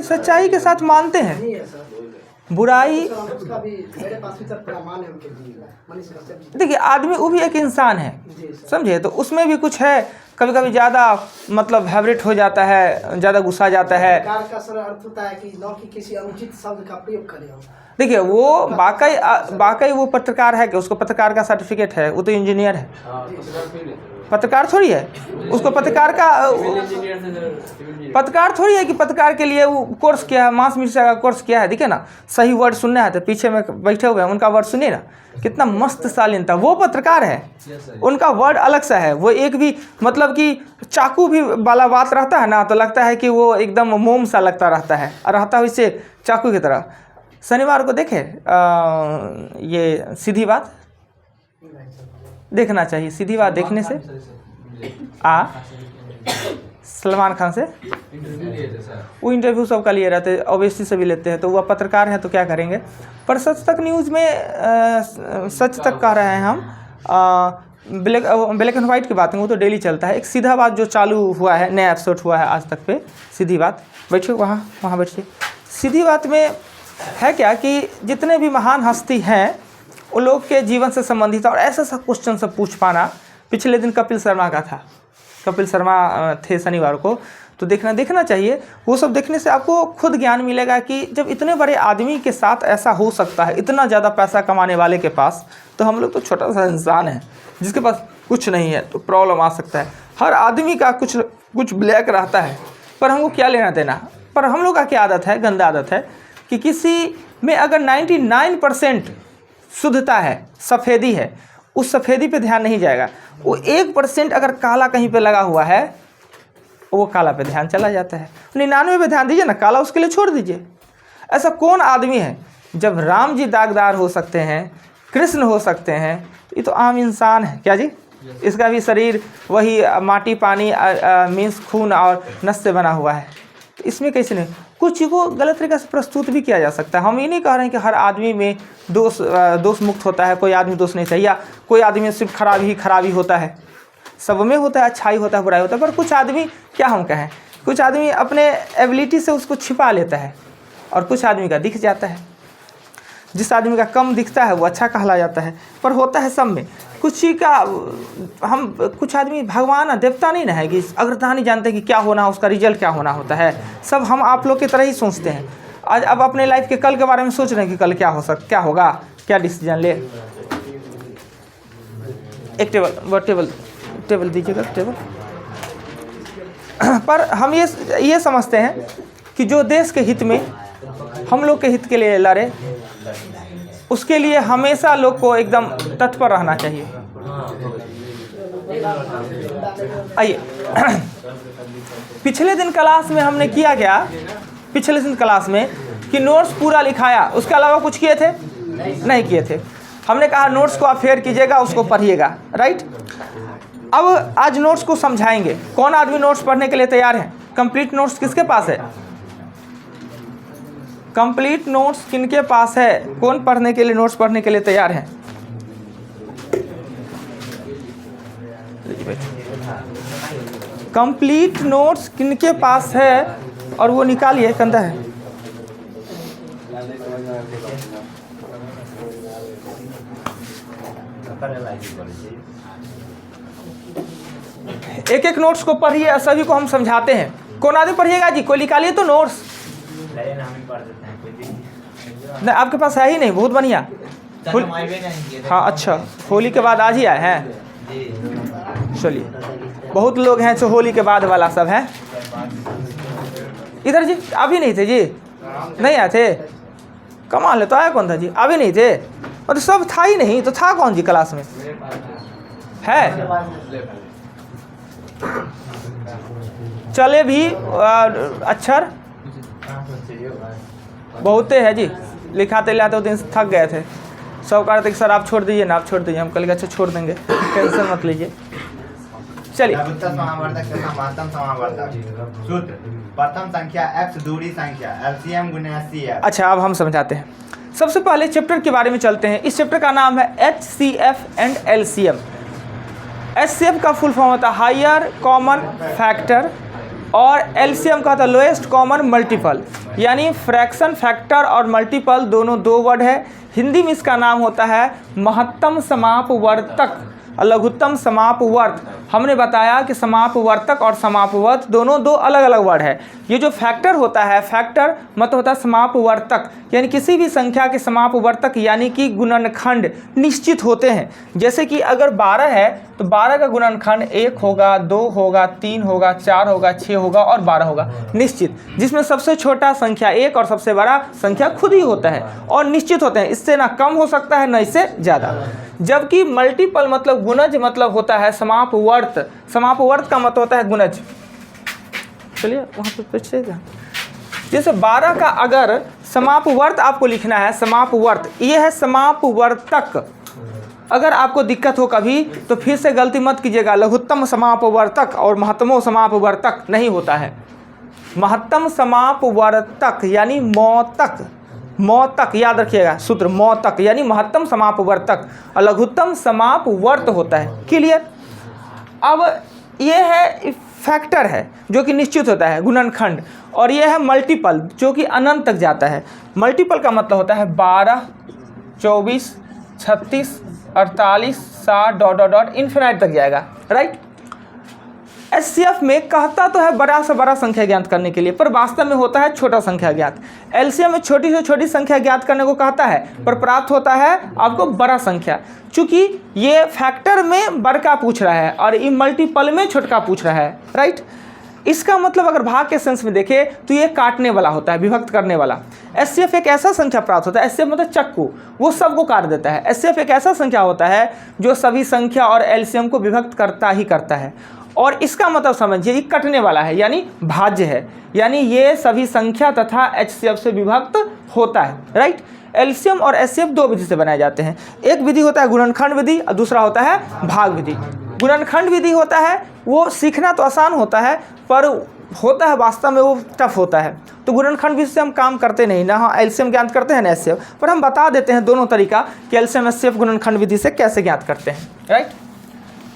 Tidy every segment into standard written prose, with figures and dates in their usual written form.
सच्चाई के साथ मानते हैं, नहीं है सर, बुराई। उसका भी मेरे पास भी सर प्रमाण है उनके लिए। देखिए आदमी वो भी एक इंसान है, जी सर। समझे, तो उसमें भी कुछ है, कभी कभी ज़्यादा मतलब हैवरेट हो जाता है, ज़्यादा गुस्सा जाता है। कार का सर अर्थ होता है कि न कि किसी अनुचित शब्द का प्रयोग करें हम। देखिए वो वाकई वो पत्रकार है कि उसको पत्रकार का सर्टिफिकेट है, वो तो इंजीनियर है, पत्रकार थोड़ी है, उसको पत्रकार थोड़ी है कि पत्रकार के लिए वो कोर्स किया है, मास मीडिया का कोर्स किया है। देखिए ना, सही वर्ड सुनना है तो पीछे में बैठे हुए हैं, उनका वर्ड सुनिए ना, कितना मस्त शालीनता। वो पत्रकार है, उनका वर्ड अलग सा है। वो एक भी मतलब कि चाकू भी वाला बात रहता है ना, तो लगता है कि वो एकदम मोम सा लगता रहता है, और रहता है वैसे चाकू की तरह। शनिवार को देखे ये सीधी बात देखना चाहिए। सीधी बात देखने से सलमान खान से वो इंटरव्यू सबका लिए रहते, ओवैसी से भी लेते हैं, तो वह पत्रकार हैं तो क्या करेंगे। पर सच तक न्यूज़ में सच तक कह रहे हैं हम, ब्लैक एंड वाइट की बात है, वो तो डेली चलता है। एक सीधा बात जो चालू हुआ है, नया एपिसोड हुआ है आज तक पे, सीधी बात। बैठिए वहाँ बैठिए। सीधी बात में है क्या कि जितने भी महान हस्ती हैं उन लोग के जीवन से संबंधित और ऐसा सा क्वेश्चन सब पूछ पाना। पिछले दिन कपिल शर्मा का था, कपिल शर्मा थे शनिवार को, तो देखना चाहिए। वो सब देखने से आपको खुद ज्ञान मिलेगा कि जब इतने बड़े आदमी के साथ ऐसा हो सकता है, इतना ज़्यादा पैसा कमाने वाले के पास, तो हम लोग तो छोटा सा इंसान है जिसके पास कुछ नहीं है, तो प्रॉब्लम आ सकता है। हर आदमी का कुछ ब्लैक रहता है, पर हमको क्या लेना देना। पर हम लोग का क्या आदत है, गंदा आदत है कि किसी में अगर 99% शुद्धता है, सफ़ेदी है, उस सफ़ेदी पे ध्यान नहीं जाएगा। वो 1% अगर काला कहीं पे लगा हुआ है, वो काला पे ध्यान चला जाता है। 99 पे ध्यान दीजिए ना, काला उसके लिए छोड़ दीजिए। ऐसा कौन आदमी है, जब राम जी दागदार हो सकते हैं, कृष्ण हो सकते हैं, ये तो आम इंसान है क्या जी। इसका भी शरीर वही माटी पानी मीन्स खून और नस से बना हुआ है, तो इसमें कैसे नहीं। कुछ को गलत तरीके से प्रस्तुत भी किया जा सकता है। हम ये नहीं कह रहे हैं कि हर आदमी में दोष मुक्त होता है, कोई आदमी दोष नहीं चाहिए, या कोई आदमी में सिर्फ खराबी होता है। सब में होता है, अच्छाई होता है, बुराई होता है। पर कुछ आदमी, क्या हम कहें, कुछ आदमी अपने एबिलिटी से उसको छिपा लेता है, और कुछ आदमी का दिख जाता है। जिस आदमी का कम दिखता है वो अच्छा कहला जाता है, पर होता है सब में। कुछ आदमी भगवान देवता नहीं ना है कि अग्रता नहीं जानते कि क्या होना, उसका रिजल्ट क्या होना होता है। सब हम आप लोग की तरह ही सोचते हैं। आज अब अपने लाइफ के कल के बारे में सोच रहे हैं कि कल क्या होगा, क्या डिसीजन ले। एक टेबल दीजिएगा, टेबल। पर हम ये समझते हैं कि जो देश के हित में, हम लोग के हित के लिए लड़े, उसके लिए हमेशा लोग को एकदम तत्पर रहना चाहिए। आइए, पिछले दिन क्लास में हमने किया क्या, पिछले दिन क्लास में कि नोट्स पूरा लिखाया, उसके अलावा कुछ किए थे नहीं किए थे। हमने कहा नोट्स को आप फेयर कीजिएगा, उसको पढ़िएगा, राइट। अब आज नोट्स को समझाएंगे। कौन आदमी नोट्स पढ़ने के लिए तैयार है? कंप्लीट नोट्स किसके पास है? कंप्लीट नोट्स किनके पास है? कौन पढ़ने के लिए, नोट्स पढ़ने के लिए तैयार है? कंप्लीट नोट्स किनके पास है, और वो निकालिए, कंधा है। एक नोट्स को पढ़िए, सभी को हम समझाते हैं। कौन आदमी पढ़िएगा जी? कोई निकालिए तो नोट्स। नहीं, आपके पास है ही नहीं, बहुत बढ़िया। हाँ अच्छा, होली के बाद आज ही आए हैं। चलिए, बहुत लोग हैं जो होली के बाद वाला सब है। इधर जी अभी नहीं थे जी, नहीं आए थे, कमाल है। तो आया कौन था जी? अभी नहीं थे, और सब था ही नहीं, तो था कौन जी क्लास में? है चले भी अक्षर बहुते है जी, लिखाते लिखाते दिन से थक गए थे। सब कह रहे थे कि सर आप छोड़ दीजिए ना, आप छोड़ दीजिए। हम कल अच्छा छोड़ देंगे, टेंशन मत लीजिए। चलिए, प्रथम संख्या x दूरी संख्या LCM गुना CF। अच्छा, अब हम समझाते हैं। सबसे पहले चैप्टर के बारे में चलते हैं। इस चैप्टर का नाम है HCF एंड LCM। HCF का फुल फॉर्म होता है हायर कॉमन फैक्टर, और LCM का होता है लोएस्ट कॉमन मल्टीपल। यानी फ्रैक्शन, फैक्टर और मल्टीपल दोनों दो वर्ड है। हिंदी में इसका नाम होता है महत्तम समापवर्तक, लघुत्तम समापवर्त। हमने बताया कि समापवर्तक और समापवर्त दोनों दो अलग अलग वर्ड है। ये जो फैक्टर होता है, फैक्टर मतलब होता है समापवर्तक, यानी किसी भी संख्या के समापवर्तक यानी कि गुणनखंड निश्चित होते हैं। जैसे कि अगर 12 है तो 12 का गुणनखंड 1 होगा, 2 होगा, 3 होगा, 4 होगा, 6 होगा और 12 होगा निश्चित, जिसमें सबसे छोटा संख्या 1 और सबसे बड़ा संख्या खुद ही होता है और निश्चित होते हैं। इससे ना कम हो सकता है ना इससे ज़्यादा। जबकि मल्टीपल मतलब गुणज मतलब होता है समापवर्त। समापवर्त का मतलब होता है गुणज। चलिए वहाँ पे पीछे जैसे 12 का अगर समापवर्त आपको लिखना है, समापवर्त ये है समापवर्तक। अगर आपको दिक्कत हो कभी तो फिर से गलती मत कीजिएगा, लघुत्तम समापवर्तक और महत्तम समापवर्तक नहीं होता है। महत्तम समापवर्तक यानी मौतक, मौतक याद रखिएगा सूत्र, मौतक यानी महत्तम समापवर्तक और लघुत्तम समापवर्त होता है। क्लियर। अब ये है फैक्टर है जो कि निश्चित होता है गुणनखंड, और ये है मल्टीपल जो कि अनंत तक जाता है। मल्टीपल का मतलब होता है 12, 24, 36, 48, 60 ... इन्फिनाइट तक जाएगा। राइट। एचसीएफ में कहता तो है बड़ा से बड़ा संख्या ज्ञात करने के लिए, पर वास्तव में होता है छोटा संख्या ज्ञात। एलसीएम में छोटी से छोटी संख्या ज्ञात करने को कहता है, पर प्राप्त होता है आपको बड़ा संख्या। चूंकि ये फैक्टर में बड़का पूछ रहा है और ये मल्टीपल में छोटका पूछ रहा है। राइट। इसका मतलब अगर भाग के सेंस में देखें तो ये काटने वाला होता है, विभक्त करने वाला। एचसीएफ एक ऐसा संख्या प्राप्त होता है, एचसीएफ मतलब चक्कू, वो सबको काट देता है। एचसीएफ एक ऐसा संख्या होता है जो सभी संख्या और एलसीएम को विभक्त करता ही करता है, और इसका मतलब समझिए ये कटने वाला है यानी भाज्य है, यानी ये सभी संख्या तथा एचसीएफ से विभक्त होता है। राइट। एलसीएम और एचसीएफ दो विधि से बनाए जाते हैं। एक विधि होता है गुणनखंड विधि और दूसरा होता है भाग विधि। गुणनखंड विधि होता है वो सीखना तो आसान होता है, पर होता है वास्तव में वो टफ होता है। तो गुणनखंड विधि से हम काम करते नहीं, ना एलसीएम ज्ञात करते हैं ना एचसीएफ, पर हम बता देते हैं दोनों तरीका कि एलसीएम एचसीएफ गुणनखंड विधि से कैसे ज्ञात करते हैं। राइट।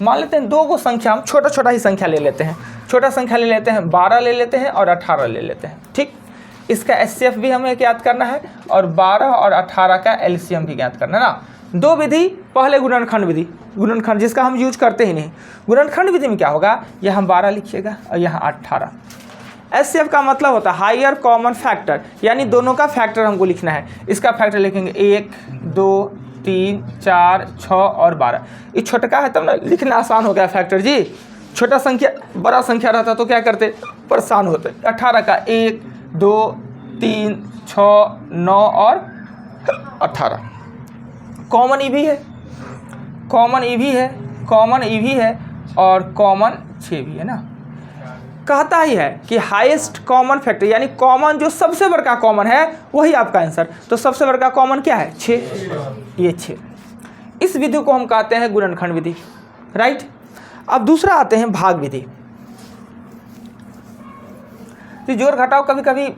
मान लेते हैं दो को संख्या, हम छोटा छोटा ही संख्या ले लेते हैं। छोटा संख्या ले लेते हैं, 12 ले लेते हैं और 18 ले लेते हैं। ठीक। इसका एचसीएफ भी हमें ज्ञात करना है और 12 और 18 का एलसीएम भी ज्ञात करना है ना। दो विधि, पहले गुणनखंड विधि, गुणनखंड जिसका हम यूज करते ही नहीं। गुणनखंड विधि में क्या होगा, यहाँ 12 लिखिएगा और यहाँ 18। एचसीएफ का मतलब होता है हायर कॉमन फैक्टर, यानी दोनों का फैक्टर हमको लिखना है। इसका फैक्टर लिखेंगे 1, 2, 3, 4, 6 और 12। ये छोटका है तब ना लिखना आसान हो गया फैक्टर जी। छोटा संख्या बड़ा संख्या रहता तो क्या करते, परेशान होते। 18 का 1, 2, 3, 6, 9 और 18। कॉमन ई भी है, कॉमन ई भी है, कॉमन ई भी है और कॉमन 6 भी है ना। कहता ही है कि हाईएस्ट कॉमन फैक्टर, यानी कॉमन जो सबसे बड़का कॉमन है वही आपका आंसर। तो सबसे बड़का कॉमन क्या है, 6, ये 6। इस विधि को हम कहते हैं गुणनखंड विधि। राइट। अब दूसरा आते हैं भाग विधि। तो जोड़ घटाव कभी कभी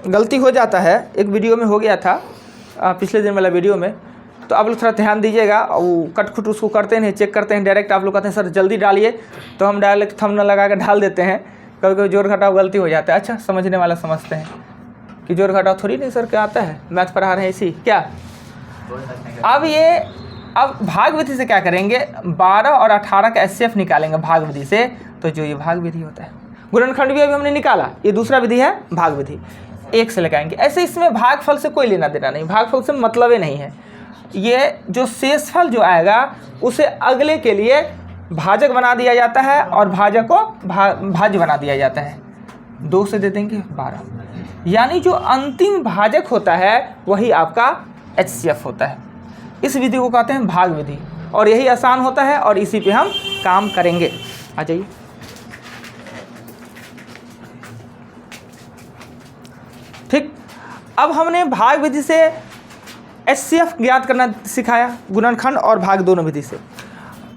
गलती हो जाता है, एक वीडियो में हो गया था पिछले दिन वाला वीडियो में, तो आप लोग थोड़ा ध्यान दीजिएगा। वो कटखुट उसको करते नहीं, चेक करते हैं डायरेक्ट। आप लोग कहते हैं सर जल्दी डालिए, तो हम डायरेक्ट थंबनेल लगा के डाल देते हैं। कभी कभी जोड़ घटाव गलती हो जाता है। अच्छा, समझने वाला समझते हैं कि जोड़ घटाव थोड़ी नहीं सर क्या आता है, मैथ पढ़ा रहे हैं इसी क्या। अब भाग विधि से क्या करेंगे, 12 और 18 का एचसीएफ निकालेंगे भाग विधि से। तो जो ये भाग विधि होता है, गुणनखंड भी अभी हमने निकाला, ये दूसरा विधि है भाग विधि। 1 से लगाएंगे। ऐसे इसमें भागफल से कोई लेना देना नहीं, भागफल से मतलब ही नहीं है। ये जो शेषफल जो आएगा उसे अगले के लिए भाजक बना दिया जाता है और भाजक को भाज्य बना दिया जाता है। 2 से दे देंगे 12, यानी जो अंतिम भाजक होता है वही आपका एचसीएफ होता है। इस विधि को कहते हैं भाग विधि और यही आसान होता है और इसी पे हम काम करेंगे। आ जाइए। ठीक। अब हमने भाग विधि से एचसीएफ ज्ञात करना सिखाया, गुणनखंड और भाग दोनों विधि से।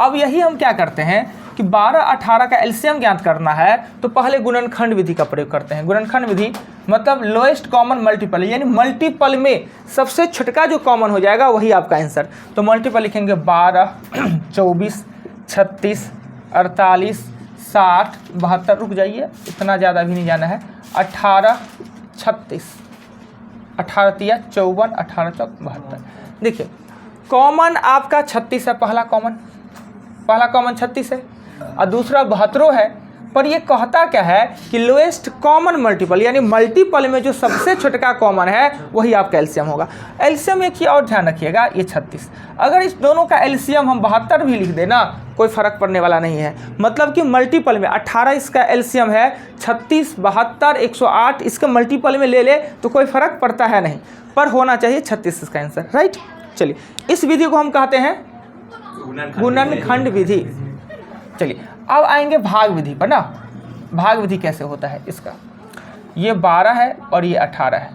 अब यही हम क्या करते हैं कि 12, 18 का एलसीएम ज्ञात करना है तो पहले गुणनखंड विधि का प्रयोग करते हैं। गुणनखंड विधि मतलब लोएस्ट कॉमन मल्टीपल, यानी मल्टीपल में सबसे छोटका जो कॉमन हो जाएगा वही आपका आंसर। तो मल्टीपल लिखेंगे 12, 24, 36, 48, 60, 72, रुक जाइए इतना ज़्यादा भी नहीं जाना है, 18, 36, 18 तिया 54, 18 चौक 72। देखिए कॉमन आपका 36 है, पहला कॉमन 36 है और दूसरा 72 है। पर ये कहता क्या है कि लोएस्ट कॉमन मल्टीपल, यानी मल्टीपल में जो सबसे छोटका कॉमन है वही आपका एलसीएम होगा। एलसीएम एक ही और ध्यान रखिएगा, ये 36, अगर इस दोनों का एलसीएम हम 72 भी लिख देना कोई फ़र्क पड़ने वाला नहीं है। मतलब कि मल्टीपल में 18 इसका एलसीएम है, 36, 72, 108 इसका मल्टीपल में ले ले तो कोई फ़र्क पड़ता है नहीं, पर होना चाहिए 36 इसका आंसर, राइट। चलिए इस विधि को हम कहते हैं गुणनखंड विधि। चलिए अब आएंगे भाग विधि पर ना। भाग विधि कैसे होता है इसका, ये 12 है और ये 18 है।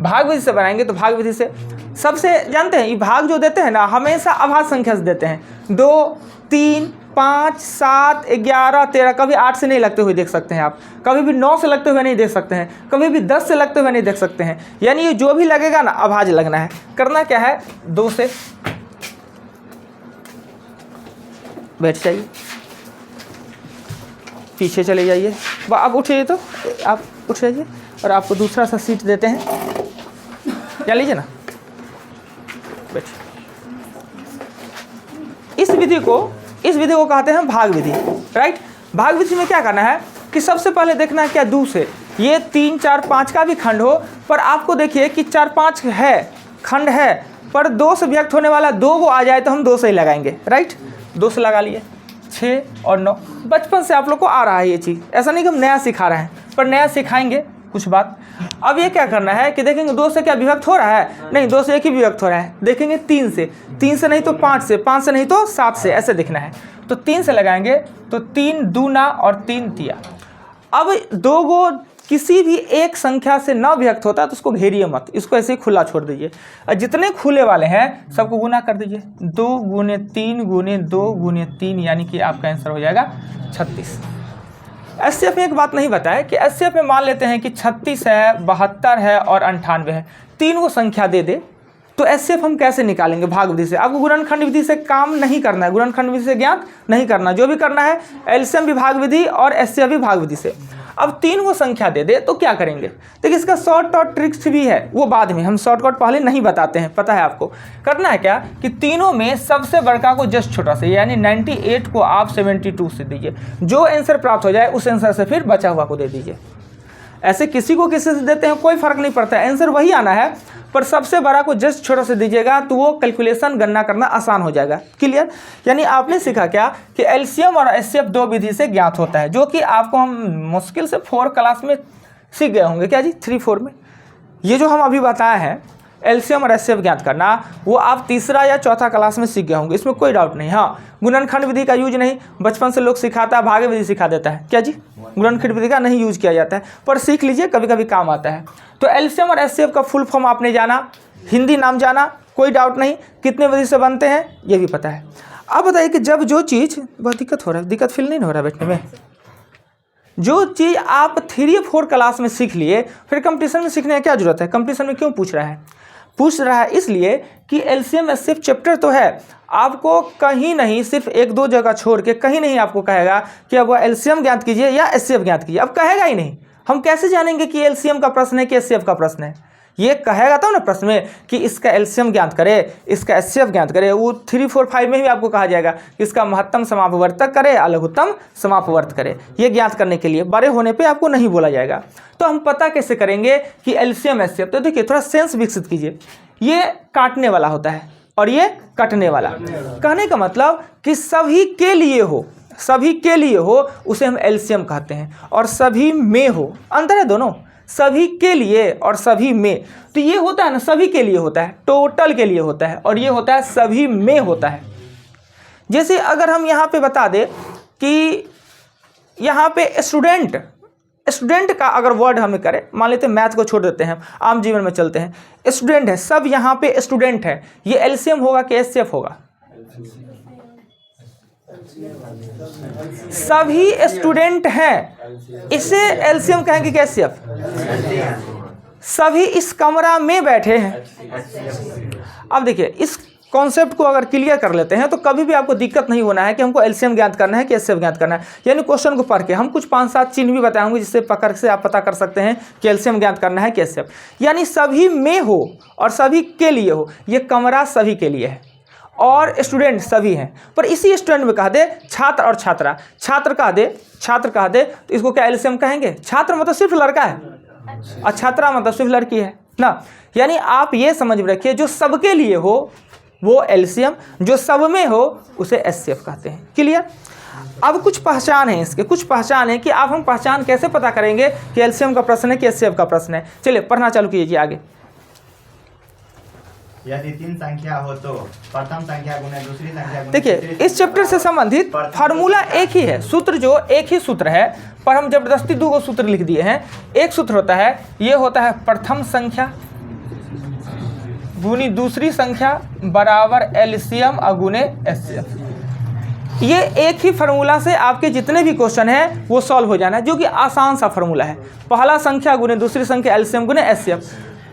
भाग विधि से बनाएंगे तो भाग विधि से सबसे जानते हैं ये भाग जो देते हैं ना हमेशा अभाज्य संख्या से देते हैं। 2, 3, 5, 7, 11, 13, कभी 8 से नहीं लगते हुए देख सकते हैं आप, कभी भी 9 से लगते हुए नहीं देख सकते हैं, कभी भी 10 से लगते हुए नहीं देख सकते हैं। यानी ये जो भी लगेगा ना अभाज्य लगना है। करना क्या है, 2 से बैठ जाइए, पीछे चले जाइए, आप उठिए, तो आप उठ जाइए और आपको दूसरा सा सीट देते हैं, क्या लीजिए ना, बैठिए। इस विधि को कहते हैं भाग विधि, राइट। भाग विधि में क्या करना है कि सबसे पहले देखना है क्या 2 से, ये 3, 4, 5 का भी खंड हो, पर आपको देखिए कि 4, 5 है खंड है, पर 2 से व्यक्त होने वाला 2 को आ जाए तो हम 2 से ही लगाएंगे, राइट। 2 से लगा लिए, 6 और 9, बचपन से आप लोग को आ रहा है ये चीज़, ऐसा नहीं कि हम नया सिखा रहे हैं, पर नया सिखाएंगे कुछ बात। अब ये क्या करना है कि देखेंगे 2 से क्या विभक्त हो रहा है, नहीं 2 से एक ही विभक्त हो रहा है। देखेंगे 3 से नहीं तो 5 से, 5 से नहीं तो 7 से, ऐसे देखना है। तो 3 से लगाएंगे तो 3 दूना और 3 तिया। अब 2 को किसी भी एक संख्या से न व्यक्त होता तो उसको घेरिए मत, इसको ऐसे ही खुला छोड़ दीजिए और जितने खुले वाले हैं सबको गुना कर दीजिए। 2 गुने 3 गुने 2 गुने 3, यानी कि आपका आंसर हो जाएगा 36। एससीएफ में एक बात नहीं बताया कि एससीएफ में मान लेते हैं कि 36 है, 72 है और 98 है, 3 को संख्या दे दे तो एससीएफ हम कैसे निकालेंगे भाग विधि से। आपको गुणनखंड विधि से काम नहीं करना है, गुणनखंड विधि से ज्ञात नहीं करना, जो भी करना है एलसीएम भी भाग विधि और एससीएफ भी भाग विधि से। अब 3 को संख्या दे दे तो क्या करेंगे, देखिए इसका शॉर्टकट ट्रिक्स भी है, वो बाद में, हम शॉर्टकट पहले नहीं बताते हैं, पता है आपको। करना है क्या कि तीनों में सबसे बड़का को जस्ट छोटा से, यानी 98 को आप 72 से दीजिए, जो आंसर प्राप्त हो जाए उस आंसर से फिर बचा हुआ को दे दीजिए। ऐसे किसी को किसी से देते हैं कोई फर्क नहीं पड़ता है, आंसर वही आना है, पर सबसे बड़ा को जस्ट छोटा से दीजिएगा तो वो कैलकुलेशन गणना करना आसान हो जाएगा। क्लियर। यानी आपने सीखा क्या कि एलसीएम और एचसीएफ 2 विधि से ज्ञात होता है, जो कि आपको हम मुश्किल से 4 क्लास में सीख गए होंगे, क्या जी 3, 4 में। ये जो हम अभी बताए हैं एलसीएम और एचसीएफ ज्ञात करना, वो आप 3रा या 4था क्लास में सीख गए होंगे, इसमें कोई डाउट नहीं। हाँ, गुणनखंड विधि का यूज नहीं, बचपन से लोग सिखाता है, भाग विधि सिखा देता है, क्या जी गुणनखंड विधि का नहीं यूज किया जाता है, पर सीख लीजिए कभी कभी काम आता है। तो एलसीएम और एचसीएफ का फुल फॉर्म आपने जाना, हिंदी नाम जाना, कोई डाउट नहीं, कितने विधि से बनते हैं ये भी पता है। अब बताइए कि जब जो चीज़, बहुत दिक्कत हो रहा है, दिक्कत फील नहीं हो रहा है बैठने में, जो चीज़ आप 3 या 4 क्लास में सीख लिए फिर कंपटीशन में सीखने की क्या जरूरत है। कंपटीशन में क्यों पूछ रहा है इसलिए कि एलसीएम एचसीएफ चैप्टर तो है, आपको कहीं नहीं, सिर्फ 1-2 जगह छोड़ के कहीं नहीं आपको कहेगा कि अब एलसीएम ज्ञात कीजिए या एचसीएफ ज्ञात कीजिए, अब कहेगा ही नहीं। हम कैसे जानेंगे कि एलसीएम का प्रश्न है कि एचसीएफ का प्रश्न है, ये कहेगा तब ना प्रश्न में कि इसका एलसीएम ज्ञात करे, इसका एचसीएफ ज्ञात करे। वो 3, 4, 5 में भी आपको कहा जाएगा कि इसका महत्तम समापवर्तक करे, लघुत्तम समापवर्त करे, ये ज्ञात करने के लिए। बड़े होने पे आपको नहीं बोला जाएगा। तो हम पता कैसे करेंगे कि एलसीएम एचसीएफ, तो देखिए थोड़ा सेंस विकसित कीजिए, ये काटने वाला होता है और ये कटने वाला। कहने का मतलब कि सभी के लिए हो उसे हम एलसीएम कहते हैं, और सभी में हो, अंतर है दोनों, सभी के लिए और सभी में। तो ये होता है ना, सभी के लिए होता है, टोटल के लिए होता है, और ये होता है सभी में होता है। जैसे अगर हम यहाँ पे बता दें कि यहाँ पे स्टूडेंट का अगर वर्ड हमें करें, मान लेते हैं मैथ को छोड़ देते हैं, आम जीवन में चलते हैं, स्टूडेंट है, सब यहाँ पे स्टूडेंट है, ये एलसीएम होगा कि एचसीएफ होगा। सभी स्टूडेंट हैं, इसे एलसीएम कहेंगे कि एचसीएफ। सभी इस कमरा में बैठे हैं, अब देखिए कॉन्सेप्ट को अगर क्लियर कर लेते हैं तो कभी भी आपको दिक्कत नहीं होना है कि हमको एलसीएम ज्ञात करना है कि एचसीएफ ज्ञात करना है। यानी क्वेश्चन को पढ़ के हम कुछ 5-7 चिन्ह भी बताएंगे जिससे पकड़ से आप पता कर सकते हैं कि एलसीएम ज्ञात करना है कि एचसीएफ। यानी सभी में हो और सभी के लिए हो, ये कमरा सभी के लिए है और स्टूडेंट सभी हैं। पर इसी स्टूडेंट में कह दे छात्र और छात्रा, छात्र कह दे तो इसको क्या एलसीएम कहेंगे? छात्र मतलब सिर्फ लड़का है और छात्रा मतलब सिर्फ लड़की है ना। यानी आप ये समझ रखिए, जो सबके लिए हो वो एलसीएम, जो सब में हो उसे एचसीएफ कहते हैं। क्लियर? अब कुछ पहचान है इसके, कुछ पहचान है कि आप हम पहचान कैसे पता करेंगे कि एलसीएम का प्रश्न है कि एचसीएफ का प्रश्न है। चलिए पढ़ना चालू कीजिए आगे। यदि 3 संख्या हो तो प्रथम संख्या गुने दूसरी संख्या गुने देखिए, तीसरी इस चैप्टर से संबंधित फार्मूला एक ही है, सूत्र जो एक ही सूत्र है, पर हम जबरदस्ती 2 सूत्र लिख दिए हैं। एक सूत्र होता है, ये होता है प्रथम संख्या गुनी दूसरी संख्या बराबर एलसीएम गुने एचसीएफ। ये एक ही फार्मूला से आपके जितने भी क्वेश्चन हैं वो सॉल्व हो जाना है, जो कि आसान सा फार्मूला है। पहला संख्या गुने दूसरी संख्या एलसीएम गुने एचसीएफ।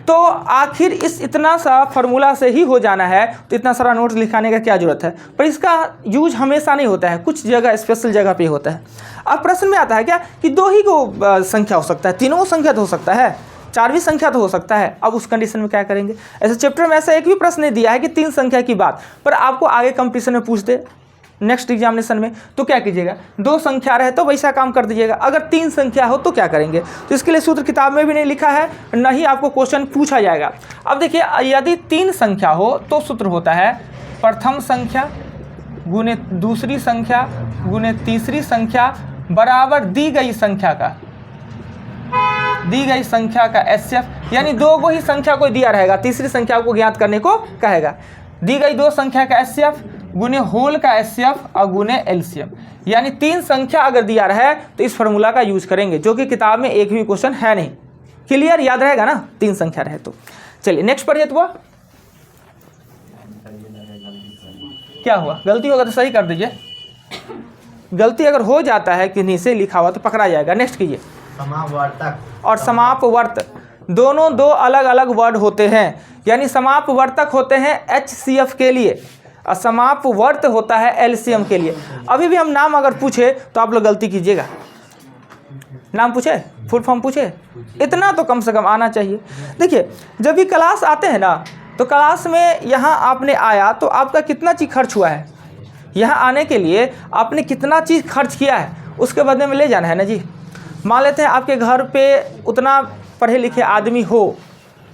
तो आखिर इस इतना सा फार्मूला से ही हो जाना है, तो इतना सारा नोट्स लिखाने का क्या जरूरत है। पर इसका यूज हमेशा नहीं होता है, कुछ जगह स्पेशल जगह पे होता है। अब प्रश्न में आता है क्या कि 2 ही को संख्या हो सकता है, 3 संख्या तो हो सकता है, 4वीं संख्या तो हो सकता है। अब उस कंडीशन में क्या करेंगे? ऐसे चैप्टर में ऐसा एक भी प्रश्न नहीं दिया है कि 3 संख्या की बात, पर आपको आगे कंपटीशन में पूछ दे नेक्स्ट एग्जामिनेशन में, तो क्या कीजिएगा? 2 संख्या रहे तो वैसा काम कर दीजिएगा। अगर 3 संख्या हो तो क्या करेंगे? तो इसके लिए सूत्र किताब में भी नहीं लिखा है, न ही आपको क्वेश्चन पूछा जाएगा। अब देखिए, यदि 3 संख्या हो तो सूत्र होता है प्रथम संख्या गुने दूसरी संख्या गुने तीसरी संख्या बराबर दी गई संख्या का एचसीएफ। यानी 2 को ही संख्या को दिया रहेगा, तीसरी संख्या को ज्ञात करने को कहेगा। दी गई 2 संख्या का एचसीएफ गुने होल का एचसीएफ और गुने एलसीएम। यानी 3 संख्या अगर दिया रहे तो इस फार्मूला का यूज करेंगे, जो कि किताब में एक भी क्वेश्चन है नहीं। क्लियर? याद रहेगा ना 3 संख्या रहे तो। चलिए नेक्स्ट पढ़िए। तो क्या हुआ? गलती होगा तो सही कर दीजिए। गलती अगर हो जाता है किन्हीं से लिखा हुआ तो पकड़ा जाएगा। नेक्स्ट कीजिए। समापवर्तक और समापवर्त दोनों 2 अलग अलग वर्ड होते हैं। यानी समापवर्तक होते हैं एचसीएफ के लिए और समापवर्त होता है एलसीएम के लिए। अभी भी हम नाम अगर पूछे तो आप लोग गलती कीजिएगा। नाम पूछे, फुल फॉर्म पूछे, इतना तो कम से कम आना चाहिए। देखिए, जब भी क्लास आते हैं ना, तो क्लास में यहाँ आपने आया तो आपका कितना चीज़ खर्च हुआ है, यहाँ आने के लिए आपने कितना चीज़ खर्च किया है, उसके बदले में ले जाना है ना जी। मान लेते हैं आपके घर पे उतना पढ़े लिखे आदमी हो,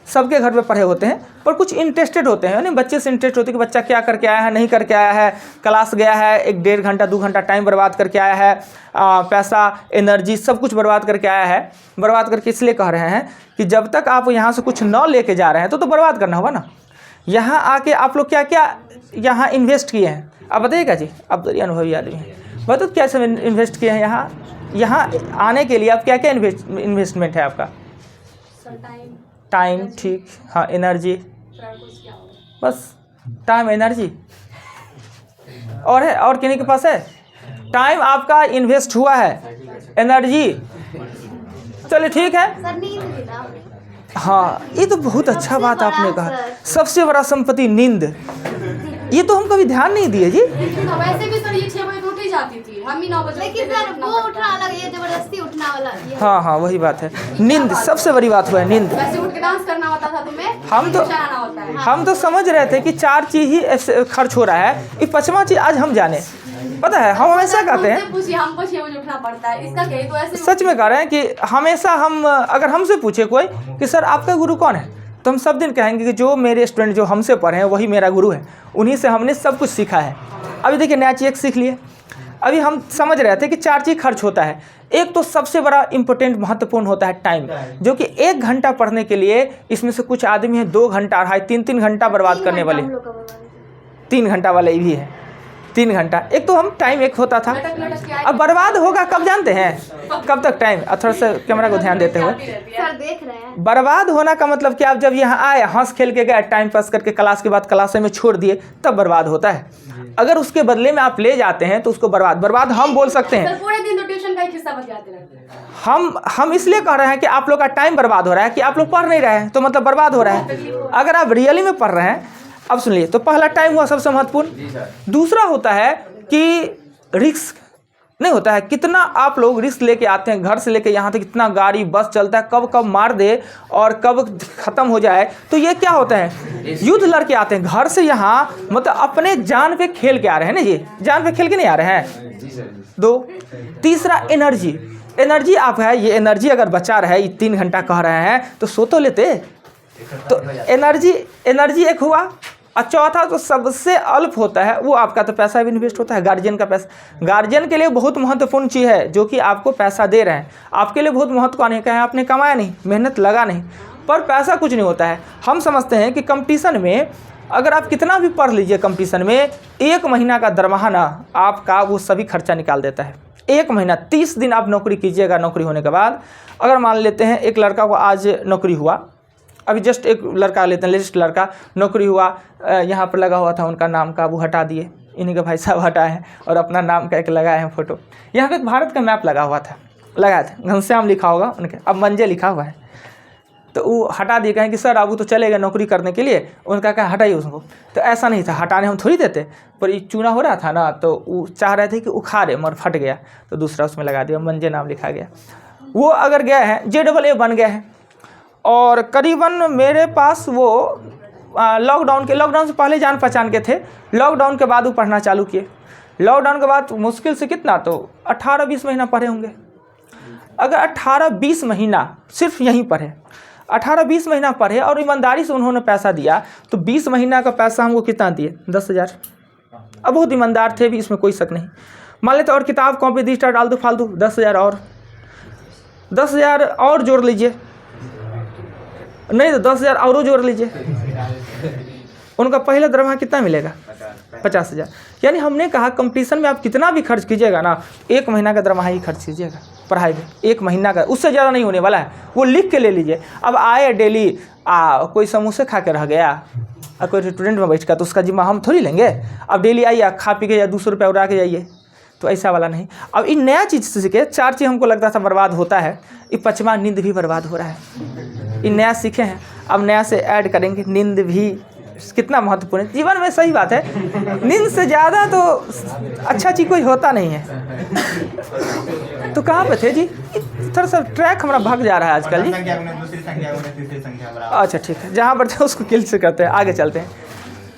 सबके घर पे पढ़े होते हैं, पर कुछ इंटरेस्टेड होते हैं, यानी बच्चे से इंटरेस्ट होती है कि बच्चा क्या करके आया है, नहीं करके आया है, क्लास गया है, 1-1.5 घंटा 2 घंटा टाइम बर्बाद करके आया है, पैसा एनर्जी सब कुछ बर्बाद करके आया है। बर्बाद करके इसलिए कह रहे हैं कि जब तक आप यहाँ से कुछ न लेके जा रहे हैं तो बर्बाद करना होगा ना। यहाँ आके आप लोग क्या क्या यहाँ इन्वेस्ट किए हैं, आप बताइएगा जी। आप तो अनुभवी आदमी हैं, बताओ क्या सब इन्वेस्ट किए हैं यहाँ आने के लिए। आप क्या क्या इन्वेस्टमेंट है आपका? टाइम, ठीक, हाँ, एनर्जी, बस टाइम एनर्जी और है, और किन्हीं के पास है? टाइम आपका इन्वेस्ट हुआ है, एनर्जी, चलिए ठीक है। हाँ, ये तो बहुत अच्छा बात आपने कहा, सबसे बड़ा संपत्ति नींद। ये तो हम कभी ध्यान नहीं दिए जी। वैसे भी सर ये 6 बजे उठ ही जाती थी, हम ही 9 बजे। लेकिन सर वो उठना अलग, ये जबरदस्ती उठना वाला। हाँ हाँ, वही बात है, नींद सबसे बड़ी बात हुआ है, नींद। वैसे उठ के डांस करना होता था तुम्हें, हम तो समझ रहे थे कि 4 चीज ही खर्च हो रहा है, ये 5वां चीज आज हम जाने। पता है हम हमेशा कहते हैं, हमको 6 बजे उठना पड़ता है, इसका कहीं तो ऐसे सच में कह रहे हैं कि हमेशा हम अगर हमसे पूछे कोई कि सर आपका गुरु कौन है, तो हम सब दिन कहेंगे कि जो मेरे स्टूडेंट जो हमसे पढ़े हैं वही मेरा गुरु है, उन्हीं से हमने सब कुछ सीखा है। अभी देखिए नया चीज़ सीख लिए। अभी हम समझ रहे थे कि 4 चीज़ खर्च होता है। एक तो सबसे बड़ा इंपॉर्टेंट महत्वपूर्ण होता है टाइम, जो कि 1 घंटा पढ़ने के लिए इसमें से कुछ आदमी हैं 2 घंटा 2.5-3 घंटा बर्बाद करने वाले, 3 घंटा वाले भी है, 3 घंटा। एक तो हम टाइम एक होता था, अब बर्बाद होगा कब जानते हैं? कब तक टाइम? थोड़ा सा कैमरा को ध्यान देते हुए। सर देख रहे हैं। बर्बाद होना का मतलब कि आप जब यहाँ आए, हंस खेल के गए, टाइम पास करके क्लास के बाद क्लास में छोड़ दिए, तब बर्बाद होता है। अगर उसके बदले में आप ले जाते हैं तो उसको बर्बाद हम बोल सकते हैं। पूरे दिन तो ट्यूशन का एक हिस्सा बचाते रहते हैं। हम इसलिए कह रहे हैं कि आप लोग का टाइम बर्बाद हो रहा है कि आप लोग पढ़ नहीं रहे हैं, तो मतलब बर्बाद हो रहा है। अगर आप रियली में पढ़ रहे हैं, अब सुनिए, तो पहला टाइम हुआ सबसे महत्वपूर्ण। दूसरा होता है कि रिस्क नहीं होता है, कितना आप लोग रिस्क लेके आते हैं, घर से लेके यहाँ तक कितना गाड़ी बस चलता है, कब कब मार दे और कब ख़त्म हो जाए। तो ये क्या होता है, युद्ध लड़के आते हैं घर से यहाँ, मतलब अपने जान पे खेल के आ रहे हैं ना जी, जान पे खेल के नहीं आ रहे हैं। दो, तीसरा एनर्जी, एनर्जी आप है, ये एनर्जी अगर बचा रहे, 3 घंटा कह रहे हैं तो सो तो लेते। तो एनर्जी एक हुआ, और चौथा तो सबसे अल्प होता है वो आपका तो पैसा भी इन्वेस्ट होता है, गार्जियन का पैसा। गार्जियन के लिए बहुत महत्वपूर्ण चीज़ है, जो कि आपको पैसा दे रहे हैं, आपके लिए बहुत महत्वपूर्ण है। कहें आपने कमाया नहीं, मेहनत लगा नहीं, पर पैसा कुछ नहीं होता है। हम समझते हैं कि कंपटीशन में अगर आप कितना भी पढ़ लीजिए, कंपटीशन में 1 महीना का दरमाहा ना आपका वो सभी खर्चा निकाल देता है। 1 महीना 30 दिन आप नौकरी कीजिएगा, नौकरी होने के बाद अगर मान लेते हैं एक लड़का को आज नौकरी हुआ, अभी जस्ट एक लड़का लेते हैं, लेटेस्ट लड़का नौकरी हुआ, यहाँ पर लगा हुआ था उनका नाम का, वो हटा दिए, इन्हीं के भाई साहब हटाए हैं और अपना नाम का एक लगाए हैं फ़ोटो। यहाँ पे एक भारत का मैप लगा हुआ था, लगाया था, घनश्याम लिखा होगा उनके, अब मंजे लिखा हुआ है, तो वो हटा दिए। कहें कि सर अब वो तो चले गए नौकरी करने के लिए, उनका कहा हटाइए उसको। तो ऐसा नहीं था, हटाने हम थोड़ी देते, पर ये चूना हो रहा था ना, तो वो चाह रहे थे कि उखाड़े, मगर फट गया तो दूसरा उसमें लगा दिया, मंजे नाम लिखा गया। वो अगर गए हैं JAA बन गए हैं, और करीबन मेरे पास वो लॉकडाउन से पहले जान पहचान के थे, लॉकडाउन के बाद वो पढ़ना चालू किए। लॉकडाउन के बाद मुश्किल से कितना तो 18-20 महीना पढ़े होंगे। अगर 18-20 महीना सिर्फ यहीं पढ़े, 18-20 महीना पढ़े और ईमानदारी से उन्होंने पैसा दिया, तो 20 महीना का पैसा हमको कितना दिए, 10,000। अब बहुत ईमानदार थे भी, इसमें कोई शक नहीं। मान लेते और किताब कॉपी रजिस्टर डाल दो फालतू, 10,000 और 10,000 और जोड़ लीजिए, नहीं तो 10,000 और जोड़ लीजिए, उनका पहला दरमाहा कितना मिलेगा, 50,000। यानी हमने कहा कंपटीशन में आप कितना भी खर्च कीजिएगा ना, 1 महीना का दरमाहा ही खर्च कीजिएगा पढ़ाई में, 1 महीना का, उससे ज़्यादा नहीं होने वाला है। वो लिख के ले लीजिए। अब आए डेली कोई समोसे खा के रह गया, कोई रेस्टोरेंट में बैठ का, तो उसका जिम्मा हम थोड़ी लेंगे। अब डेली आइए खा पी के या 200 रुपये उड़ा के जाइए, तो ऐसा वाला नहीं। अब इन नया चीज़ से सीखे, 4 चीज़ हमको लगता था बर्बाद होता है, ये 5वां नींद भी बर्बाद हो रहा है। इन नया सीखे हैं, अब नया से ऐड करेंगे नींद भी, कितना महत्वपूर्ण है जीवन में। सही बात है, नींद से ज़्यादा तो अच्छा चीज़ कोई होता नहीं है। तो कहाँ पे थे जी, थोड़ा सा ट्रैक हमारा भाग जा रहा है आजकल जी। अच्छा ठीक है, जहाँ पर थे उसको किल से करते हैं, आगे चलते हैं।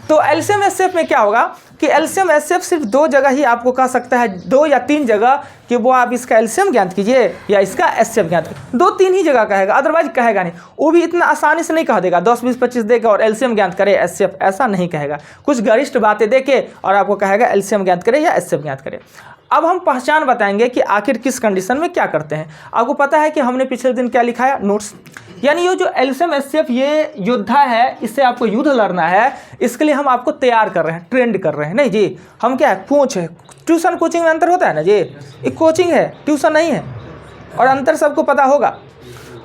तो LCM SCF में क्या होगा कि LCM SCF सिर्फ 2 जगह ही आपको कह सकता है, 2 या 3 जगह कि वो आप इसका LCM ज्ञात कीजिए या इसका SCF ज्ञात कीजिए, 2-3 ही जगह कहेगा, अदरवाइज कहेगा नहीं। वो भी इतना आसानी से नहीं कह देगा 10, 20, 25 देगा और LCM ज्ञात करे SCF, ऐसा नहीं कहेगा। कुछ गरिष्ठ बातें देके और आपको कहेगा LCM ज्ञात करे या SCF ज्ञात करे। अब हम पहचान बताएंगे कि आखिर किस कंडीशन में क्या करते हैं। आपको पता है कि हमने पिछले दिन क्या लिखा है, नोट्स, यानी ये जो LCM SCF ये योद्धा है, इससे आपको युद्ध लड़ना है, इसके लिए हम आपको तैयार कर रहे हैं, ट्रेंड कर रहे हैं। नहीं जी, हम क्या है, कोच है। ट्यूशन कोचिंग में अंतर होता है ना जी, एक कोचिंग है, ट्यूशन नहीं है, और अंतर सबको पता होगा।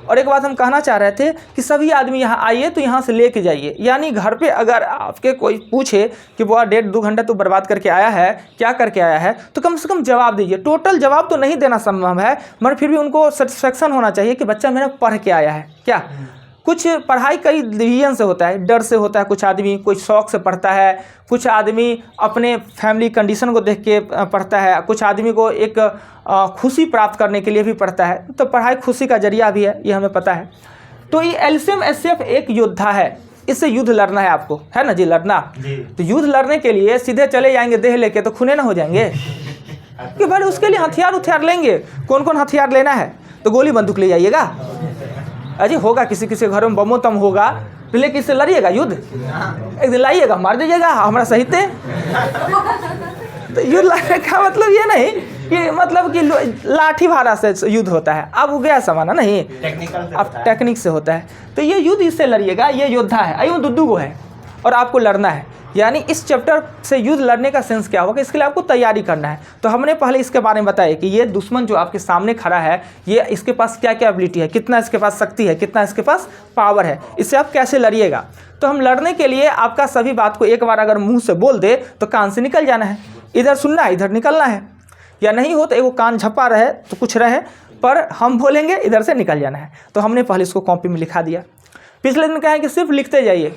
और एक बात हम कहना चाह रहे थे कि सभी आदमी यहाँ आइए तो यहाँ से लेके जाइए, यानी घर पे अगर आपके कोई पूछे कि वो 1.5-2 घंटा तो बर्बाद करके आया है, क्या करके आया है, तो कम से कम जवाब दीजिए। टोटल जवाब तो नहीं देना संभव है, मगर फिर भी उनको सेटिस्फेक्शन होना चाहिए कि बच्चा मेरा पढ़ के आया है। क्या कुछ पढ़ाई कई रीजन से होता है, डर से होता है, कुछ आदमी कोई शौक से पढ़ता है, कुछ आदमी अपने फैमिली कंडीशन को देख के पढ़ता है, कुछ आदमी को एक खुशी प्राप्त करने के लिए भी पढ़ता है। तो पढ़ाई खुशी का जरिया भी है, ये हमें पता है। तो ये LCM SCF एक योद्धा है, इससे युद्ध लड़ना है आपको, है ना जी, लड़ना। तो युद्ध लड़ने के लिए सीधे चले जाएंगे देह लेके तो खूने ना हो जाएंगे कि भाई उसके लिए हथियार लेंगे। कौन कौन हथियार लेना है, तो गोली बंदूक ले जाइएगा। अजी होगा किसी किसी घरों में बमो तम होगा, तो लेकिन इससे लड़िएगा युद्ध, एक दिन लाइएगा मार दीजिएगा हमारा सहित। तो युद्ध लड़ने का मतलब ये नहीं कि मतलब कि लाठी भाला से युद्ध होता है, अब वो गया समाना नहीं, अब टेक्निक से होता है। तो ये युद्ध इससे लड़िएगा, ये योद्धा है, अयो दुद्दू को है और आपको लड़ना है। यानी इस चैप्टर से युद्ध लड़ने का सेंस क्या होगा, इसके लिए आपको तैयारी करना है। तो हमने पहले इसके बारे में बताया कि ये दुश्मन जो आपके सामने खड़ा है, ये इसके पास क्या क्या एबिलिटी है, कितना इसके पास शक्ति है, कितना इसके पास पावर है, इससे आप कैसे लड़िएगा। तो हम लड़ने के लिए आपका सभी बात को एक बार अगर मुंह से बोल दे तो कान से निकल जाना है, इधर सुनना है इधर निकलना है, या नहीं हो तो एक कान झपा रहे तो कुछ रहे, पर हम बोलेंगे इधर से निकल जाना है। तो हमने पहले इसको कॉपी में लिखा दिया। पिछले दिन कहा कि सिर्फ लिखते जाइए,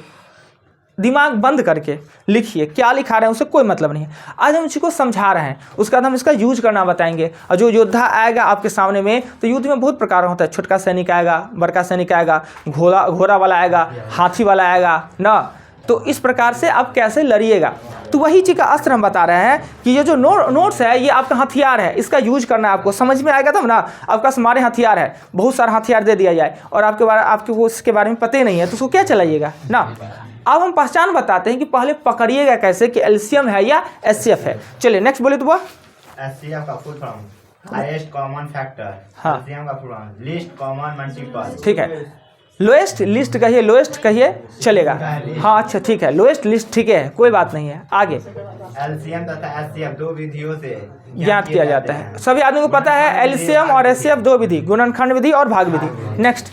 दिमाग बंद करके लिखिए, क्या लिखा रहे हैं उससे कोई मतलब नहीं है। आज हम इसको समझा रहे हैं, उसके बाद हम इसका यूज करना बताएंगे। और जो योद्धा आएगा आपके सामने में, तो युद्ध में बहुत प्रकार होता है, छोटका सैनिक आएगा, बड़का सैनिक आएगा, घोड़ा वाला आएगा, हाथी वाला आएगा ना। तो इस प्रकार से आप कैसे लड़िएगा, तो वही चीज़ का अस्त्र हम बता रहे हैं कि ये जो नोट्स है ये आपका हथियार है, इसका यूज करना है आपको। समझ में आएगा तब ना। आपका हमारे हथियार है, बहुत सारा हथियार दे दिया जाए और आपके वो इसके बारे में पता ही नहीं है, तो उसको क्या चलाइएगा ना। अब हम पहचान बताते हैं कि पहले पकड़िएगा कैसे कि एलसीएम है या एचसीएफ है। चलिए नेक्स्ट बोले तो वो एचसीएफ का full form highest common factor, हाँ। एलसीएम का full form least common multiple. ठीक है, लोएस्ट लिस्ट कहिए, लोएस्ट कहिए चलेगा। हाँ अच्छा ठीक है, लोएस्ट लिस्ट ठीक है, कोई बात नहीं है। आगे एलसीएम तथा एचसीएफ दो विधियों से ज्ञात किया जाता है। सभी आदमी को पता है एलसीएम और एचसीएफ दो विधि, गुणनखंड विधि और भाग विधि। नेक्स्ट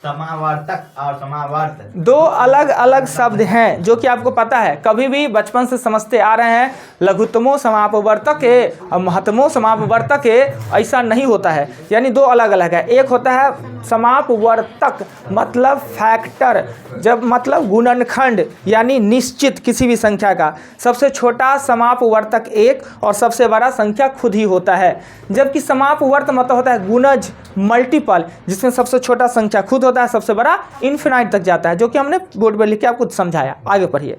समावर्तक और समावर्त दो अलग अलग शब्द हैं जो कि आपको पता है, कभी भी बचपन से समझते आ रहे हैं। लघुत्तमो समापवर्तक है और महत्तमो समापवर्तक है, ऐसा नहीं होता है। यानी दो अलग अलग है। एक होता है समापवर्तक मतलब फैक्टर, जब मतलब गुणनखंड यानी निश्चित किसी भी संख्या का सबसे छोटा समापवर्तक एक और सबसे बड़ा संख्या खुद ही होता है। जबकि समापवर्त मतलब होता है गुणज मल्टीपल, जिसमें सबसे छोटा संख्या खुद होता है, सबसे बड़ा इन्फिनाइट तक जाता है, जो कि हमने बोर्ड पर लिख के आपको समझाया। आगे पढ़िए।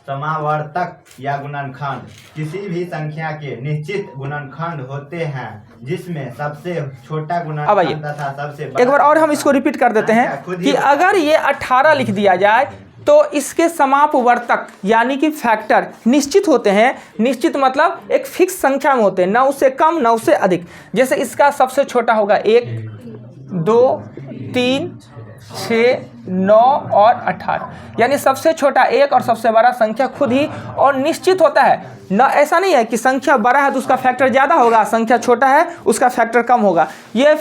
समावर्तक या गुणनखंड किसी भी संख्या के निश्चित गुणनखंड होते हैं जिसमें सबसे छोटा गुणनखंड तथा सबसे बड़ा। एक बार और हम इसको रिपीट कर देते हैं कि अगर ये 18 लिख दिया जाए तो इसके समापवर्तक यानी कि फैक्टर निश्चित होते हैं। निश्चित मतलब एक फिक्स संख्या में होते हैं, ना उससे कम ना उससे अधिक। जैसे इसका सबसे छोटा होगा 1, 2, 3, 6, 9 और 18, यानी सबसे छोटा एक और सबसे बड़ा संख्या खुद ही और निश्चित होता है ना। ऐसा नहीं है कि संख्या बड़ा है तो उसका फैक्टर ज़्यादा होगा, संख्या छोटा है उसका फैक्टर कम होगा। ये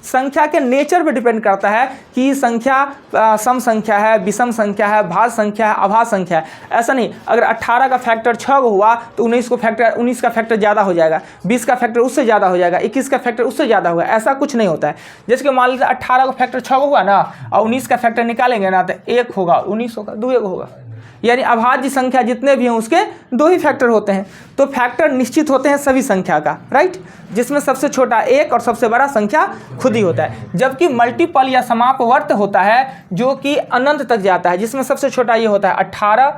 संख्या के नेचर पे डिपेंड करता है कि संख्या सम संख्या है, विषम संख्या है, भाज्य संख्या है, अभाज्य संख्या है। ऐसा नहीं, अगर 18 का फैक्टर 6 हुआ तो 19 का फैक्टर ज़्यादा हो जाएगा, 20 का फैक्टर उससे ज़्यादा हो जाएगा, 21 का फैक्टर उससे ज़्यादा होगा। ऐसा कुछ नहीं होता है। जैसे कि मान लीजिए 18 का फैक्टर 6 हुआ ना और 19 का फैक्टर निकालेंगे ना तो 1 होगा, 19 होगा, 2 होगा। यानी अभाज्य संख्या जितने भी हैं उसके 2 ही फैक्टर होते हैं। तो फैक्टर निश्चित होते हैं सभी संख्या का, राइट, जिसमें सबसे छोटा एक और सबसे बड़ा संख्या खुद ही होता है। जबकि मल्टीपल या समापवर्त होता है जो कि अनंत तक जाता है, जिसमें सबसे छोटा ये होता है 18,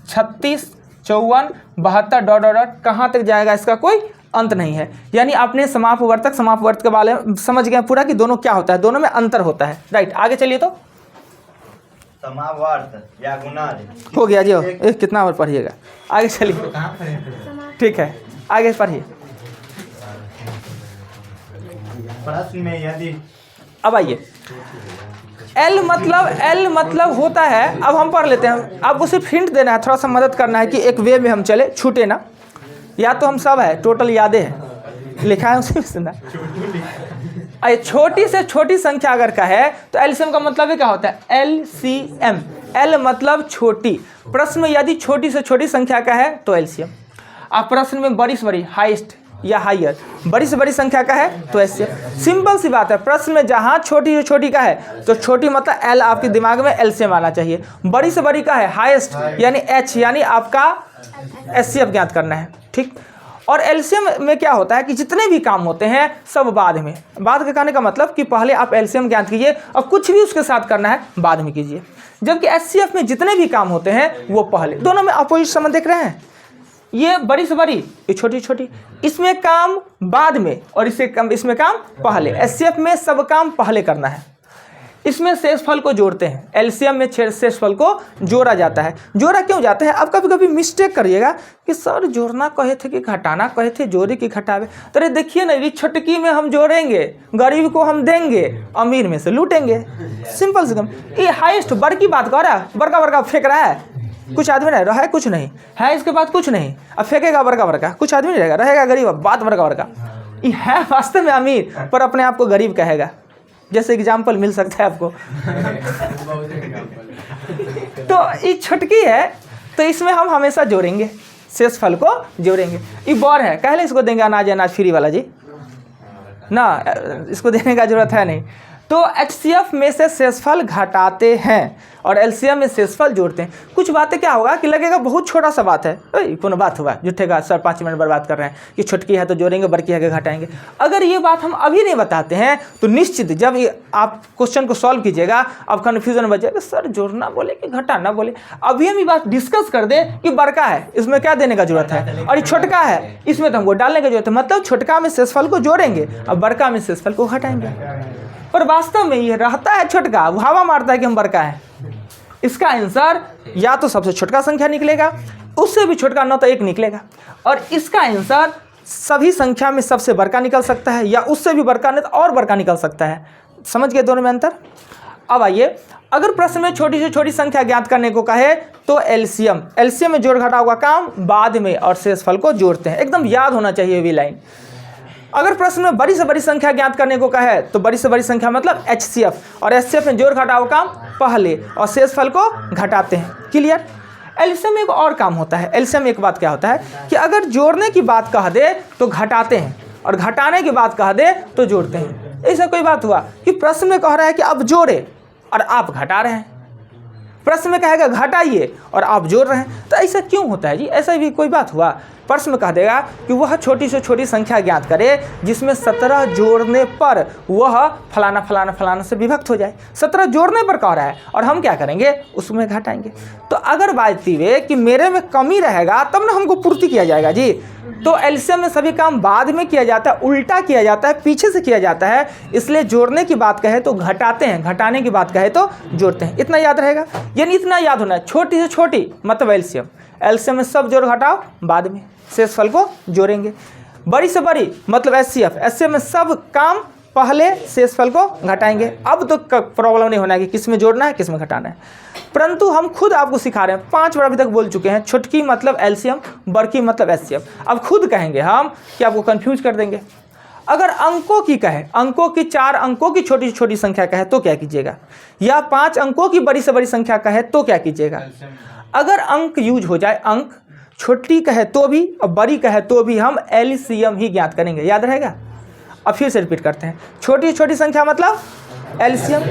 36, 54, 72 डॉट डॉट डॉट, कहाँ तक जाएगा इसका कोई अंत नहीं है। यानी आपने समापवर्त के बारे में समझ गए पूरा कि दोनों क्या होता है, दोनों में अंतर होता है, राइट। आगे चलिए। तो समावर्त या गुणज हो गया जी, कितना और पढ़िएगा। आगे चलिए, ठीक है आगे पढ़िए। प्रश्न में यदि अब आइए, एल मतलब होता है। अब हम पढ़ लेते हैं, आपको सिर्फ हिंट देना है, थोड़ा सा मदद करना है कि एक वे में हम चले, छूटे ना। या तो हम सब है, टोटल यादें हैं, लिखा है उसी में सुना। छोटी से छोटी संख्या अगर का है तो एलसीएम का मतलब ही क्या होता है, एलसीएम। एल मतलब छोटी। प्रश्न में यदि छोटी से छोटी संख्या का है तो एलसीएम। आप प्रश्न में बड़ी से बड़ी, हाईएस्ट या हायर, बड़ी से बड़ी संख्या का है तो एलसीएम। सिंपल सी बात है। प्रश्न में जहाँ छोटी से छोटी का है तो छोटी मतलब एल, आपके दिमाग में एलसीएम आना चाहिए। बड़ी से बड़ी का है हाईएस्ट यानी एच, यानी आपका एचसीएफ ज्ञात करना है, ठीक। और एलसीएम में क्या होता है कि जितने भी काम होते हैं सब बाद में। बाद के कहने का मतलब कि पहले आप एलसीएम ज्ञात कीजिए और कुछ भी उसके साथ करना है बाद में कीजिए। जबकि एचसीएफ में जितने भी काम होते हैं वो पहले। दोनों में अपोजिट संबंध देख रहे हैं। ये बड़ी से बड़ी, ये छोटी छोटी, इसमें काम बाद में और इसमें काम पहले। एचसीएफ में सब काम पहले करना है। इसमें शेषफल को जोड़ते हैं। एलसीएम में शेषफल को जोड़ा जाता है। जोड़ा क्यों जाता है? अब कभी कभी मिस्टेक करिएगा कि सर जोड़ना कहे थे कि घटाना कहे थे, जोड़े कि घटावे। तो अरे देखिए ना, ये छुटकी में हम जोड़ेंगे, गरीब को हम देंगे, अमीर में से लूटेंगे। सिंपल से कम। ये हाईएस्ट बड़ की बात कर रहा है, बड़का बड़का फेंक रहा है। कुछ आदमी नहीं रहा है, कुछ नहीं है, इसके बाद कुछ नहीं, अब फेंकेगा बड़का बड़का। कुछ आदमी नहीं रहेगा, रहेगा गरीब, बात बड़का बड़का। ये है वास्तव में अमीर पर अपने आप को गरीब कहेगा। जैसे एग्जाम्पल मिल सकता है आपको। तो ये छुटकी है तो इसमें हम हमेशा जोड़ेंगे, शेषफल को जोड़ेंगे। ये बौर है, कहले इसको देंगे अनाज फ्री वाला जी ना, इसको देने का जरूरत है नहीं। तो HCF में से शेषफल घटाते हैं और LCM में शेषफल जोड़ते हैं। कुछ बातें क्या होगा कि लगेगा बहुत छोटा सा बात है, कोनो बात हुआ झूठे का सर 5 मिनट बर्बाद कर रहे हैं कि छोटकी है तो जोड़ेंगे, बड़की है कि घटाएंगे। अगर ये बात हम अभी नहीं बताते हैं तो निश्चित जब आप क्वेश्चन को सॉल्व कीजिएगा अब कन्फ्यूजन बच जाएगा, सर जोड़ना बोले कि घटाना बोले। अभी हम ये बात डिस्कस कर दें कि बड़का है इसमें क्या देने का जरूरत है और ये छोटका है इसमें तो हमको डालने की जरूरत है, मतलब छोटका में शेषफल को जोड़ेंगे और बड़का में शेषफल को घटाएंगे। पर वास्तव में ये रहता है छोटका, वो हवा मारता है कि हम बड़का है। इसका आंसर या तो सबसे छोटका संख्या निकलेगा, उससे भी छोटका न तो 1 निकलेगा, और इसका आंसर सभी संख्या में सबसे बड़का निकल सकता है या उससे भी बड़का नहीं तो और बड़का निकल सकता है। समझ गए दोनों में अंतर? अब आइए, अगर प्रश्न में छोटी से छोटी संख्या ज्ञात करने को कहे तो एलसीएम में जोड़ घटाव का काम बाद में और शेषफल को जोड़ते हैं। एकदम याद होना चाहिए ये लाइन। अगर प्रश्न में बड़ी से बड़ी संख्या ज्ञात करने को कहे तो बड़ी से बड़ी संख्या मतलब HCF, और HCF में जोड़ घटाव काम पहले और शेषफल को घटाते हैं। क्लियर? एलसीएम में एक और काम होता है। एलसीएम में एक बात क्या होता है कि अगर जोड़ने की बात कह दे तो घटाते हैं और घटाने की बात कह दे तो जोड़ते हैं। ऐसा कोई बात हुआ कि प्रश्न में कह रहा है कि आप जोड़े और आप घटा रहे हैं, प्रश्न में कहेगा घटाइए और आप जोड़ रहे हैं, तो ऐसा क्यों होता है जी? ऐसा भी कोई बात हुआ? प्रश्न में कह देगा कि वह छोटी से छोटी संख्या ज्ञात करे जिसमें 17 जोड़ने पर वह फलाना फलाना फलाना से विभक्त हो जाए। 17 जोड़ने पर कह रहा है और हम क्या करेंगे, उसमें घटाएंगे। तो अगर बात हुई कि मेरे में कमी रहेगा तब ना हमको पूर्ति किया जाएगा जी। तो एलसीएम में सभी काम बाद में किया जाता है, उल्टा किया जाता है, पीछे से किया जाता है। इसलिए जोड़ने की बात कहे तो घटाते हैं, घटाने की बात कहे तो जोड़ते हैं। इतना याद रहेगा, यानी इतना याद होना है, छोटी से छोटी मतलब एलसीएम। एलसीएम में सब जोड़ घटाओ बाद में, शेषफल को जोड़ेंगे। बड़ी से बड़ी मतलब एचसीएफ, एचसीएफ में सब काम पहले, शेषफल को घटाएंगे। अब तो प्रॉब्लम नहीं होना है कि किस में जोड़ना है किस में घटाना है, परंतु हम खुद आपको सिखा रहे हैं। 5 बार अभी तक बोल चुके हैं, छोटकी मतलब एलसीएम, बड़की मतलब एचसीएफ। अब खुद कहेंगे हम कि आपको कंफ्यूज कर देंगे। अगर अंकों की कहे, अंकों की 4 अंकों की छोटी से छोटी संख्या कहे तो क्या कीजिएगा, या 5 अंकों की बड़ी से बड़ी संख्या कहे तो क्या कीजिएगा। अगर अंक यूज हो जाए, अंक छोटी कहे तो भी और बड़ी कहे तो भी हम एलसीएम ही ज्ञात करेंगे। याद रहेगा? अब फिर से रिपीट करते हैं, छोटी से छोटी संख्या मतलब एलसीएम,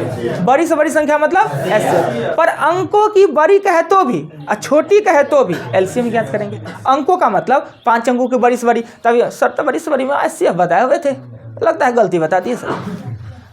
बड़ी से बड़ी संख्या मतलब एचसीएफ। पर अंकों की बड़ी कहे तो भी और छोटी कहे तो भी एलसीएम ज्ञात करेंगे। अंकों का मतलब 5 अंकों की बड़ी से बड़ी, तभी सर तो बड़ी से बड़ी में एचसीएफ बताए हुए थे, लगता है गलती बता दी सर।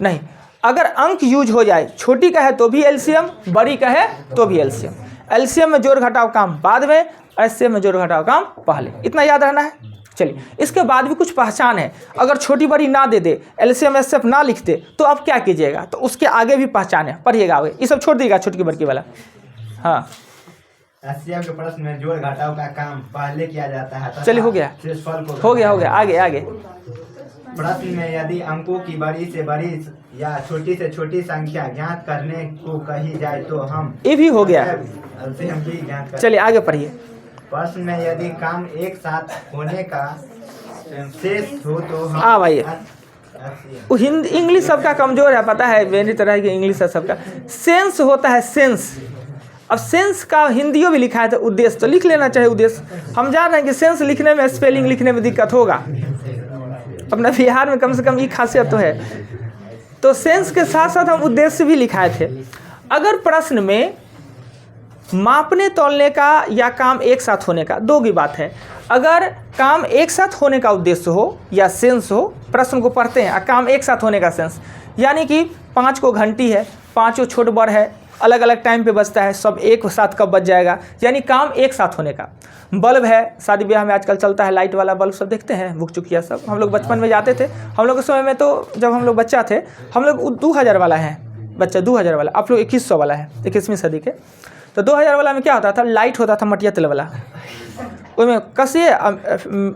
नहीं, अगर अंक यूज हो जाए, छोटी कहे तो भी एलसीएम, बड़ी कहे तो भी एलसीएम। एलसीएम में जोड़ घटाव काम बाद में, एचसीएफ में जोड़ घटाव काम पहले। इतना याद रहना है। चलिए, इसके बाद भी कुछ पहचान है। अगर छोटी बड़ी ना दे दे, एलसीएम एचसीएफ ना लिख दे तो आप क्या कीजिएगा, तो उसके आगे भी पहचान है, पढ़िएगा आगे। ये सब छोड़ दीजिएगा छोटकी बड़की वाला। हाँ, एचसीएफ के प्रश्न में जोड़ घटाव का काम पहले किया जाता है। चलिए, हो गया शेषफल को हो गया आगे आगे। प्रश्न में यदि अंकों की बड़ी से बड़ी या छोटी से छोटी संख्या ज्ञात करने को कही जाए तो हम ये भी हो गया। एलसीएम भी ज्ञात करें। चलिए आगे पढ़िए। प्रश्न में यदि काम एक साथ होने का शेष हो तो हम हाँ भाई, वो हिंदी इंग्लिश सबका कमजोर है, पता है, मेरी तरह की इंग्लिश है सबका। सेंस होता है सेंस। अब सेंस का हिंदियों भी लिखा है तो उद्देश्य तो लिख लेना चाहिए। उद्देश्य हम जान रहे हैं कि सेंस लिखने में, स्पेलिंग लिखने में दिक्कत होगा। अपना बिहार में कम से कम ये खासियत तो है। तो सेंस के साथ साथ हम उद्देश्य भी लिखाए थे। अगर प्रश्न में मापने तोलने का या काम एक साथ होने का, दो की बात है। अगर काम एक साथ होने का उद्देश्य हो या सेंस हो, प्रश्न को पढ़ते हैं, काम एक साथ होने का सेंस, यानी कि 5 को घंटी है, 5 छोट बड़ है, अलग अलग टाइम पे बजता है, सब एक साथ कब बज जाएगा, यानी काम एक साथ होने का। बल्ब है, शादी ब्याह में आजकल चलता है लाइट वाला बल्ब, सब देखते हैं, भुक चुकिया सब। हम लोग बचपन में जाते थे, हम लोग के समय में तो जब हम लोग बच्चा थे, हम लोग 2000 वाला है बच्चा, 2000 वाला। आप लोग 2100 वाला है, 21वीं सदी के। तो 2000 वाला में क्या होता था, लाइट होता था मटिया तेल वाला, उसमें कसिए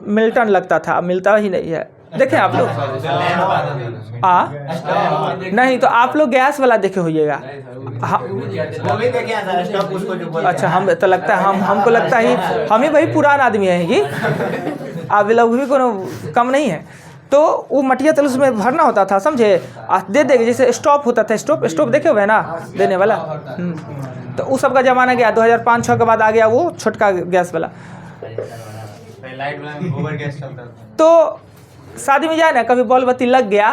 मिल्टन लगता था, मिलता ही नहीं है। देखें आप लोग? नहीं, तो आप लोग गैस वाला देखे होइएगा। अच्छा, हम तो लगता है हमको लगता है हम ही भाई पुराना आदमी है ये, आप लोग भी कोनो कम नहीं है। तो वो मटिया तेल उसमें भरना होता था, समझे, दे देंगे। जैसे स्टोव होता था, स्टोव देखे हुए ना देने वाला। तो उस सब का जमाना गया, 2005-06 के बाद आ गया वो छोटका गैस वाला। लाइट वाला में गोबर गैस चलता था। तो शादी में जाए ना, कभी बॉल बत्ती लग गया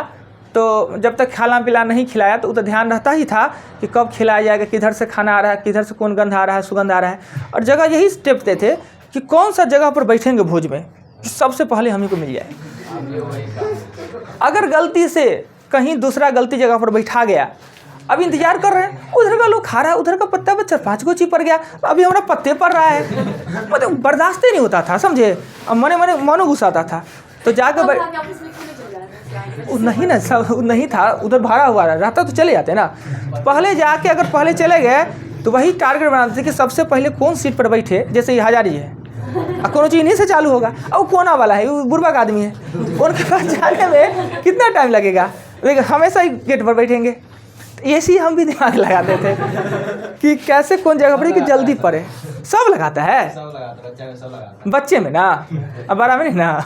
तो जब तक खाना पिला नहीं खिलाया तो उतना ध्यान रहता ही था कि कब खिलाया जाएगा, किधर से खाना आ रहा है, किधर से कौन गंध आ रहा है, सुगंध आ रहा है। और जगह यही स्टेप थे कि कौन सा जगह पर बैठेंगे भोज में कि सबसे पहले हम ही को मिल जाए। अगर गलती से कहीं दूसरा गलती जगह पर बैठा गया, अब इंतजार कर रहे हैं, उधर का लोग खा रहा है, उधर का पत्ता पर 4-5 गोची पड़ गया, अभी हमारा पत्ते पड़ रहा है, मतलब बर्दाश्त ही नहीं होता था, समझे। अब मनो गुस्साता था। तो जाकर नहीं ना, सब नहीं था, उधर भाड़ा हुआ रहता तो चले जाते ना। पहले जाके अगर पहले चले गए तो वही टारगेट बनाते थे कि सबसे पहले कौन सीट पर बैठे। जैसे ये हजारी है, कोनो चीज़ इन्हीं से चालू होगा, और कोना वाला है, वो बुर्बक आदमी है, उनके पास जाने में कितना टाइम लगेगा, लेकिन हमेशा ही गेट पर बैठेंगे। ऐसे ही हम भी दिमाग लगाते थे कि कैसे कौन जगह पर कि जल्दी पड़े। सब लगाता है, बच्चे में ना, अब बड़ा में नहीं ना।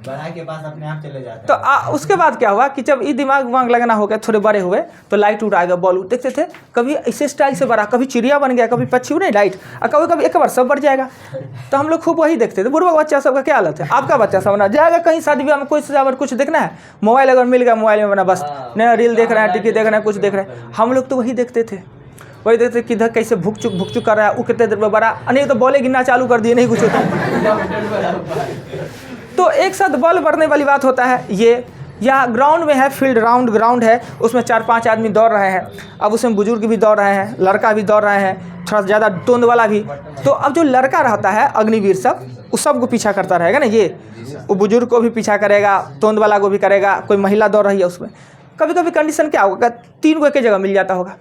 बड़ा के पास अपने आप चले जाते हैं। तो उसके बाद क्या हुआ कि जब ये दिमाग लगाना हो गया, थोड़े बड़े हुए, तो लाइट उड़ आ गया, बॉल देखते थे, कभी ऐसे स्टाइल से बड़ा, कभी चिड़िया बन गया, कभी पक्षी नहीं लाइट, और कभी एक बार सब बढ़ जाएगा। तो हम लोग खूब वही देखते थे। बुढ़वा बच्चा सबका क्या हालत है, आपका बच्चा सब ना जाएगा कहीं शादी ब्याह में, कोई सजावट कुछ देखना है, मोबाइल अगर मिल गया मोबाइल में बना, बस नया रील देख रहे हैं, टिकी देख रहे हैं, कुछ देख रहे हैं। हम लोग तो वही देखते थे, वही देखते किधर कैसे भुक चुक कर रहा है, वो कितने देर में बड़ा, नहीं तो बॉले गिनना चालू कर दिए, नहीं कुछ होता। तो एक साथ बॉल बढ़ने वाली बात होता है ये, या ग्राउंड में है, फील्ड राउंड ग्राउंड है, उसमें 4-5 आदमी दौड़ रहे हैं। अब उसमें बुजुर्ग भी दौड़ रहे हैं, लड़का भी दौड़ रहे हैं, थोड़ा ज़्यादा तोंद वाला भी। तो अब जो लड़का रहता है अग्निवीर सब, उस सबको पीछा करता रहेगा ना, ये वो बुजुर्ग को भी पीछा करेगा, तोंद वाला को भी करेगा, कोई महिला दौड़ रही है उसमें। कभी कभी कंडीशन क्या होगा, 3 को एक ही जगह मिल जाता होगा,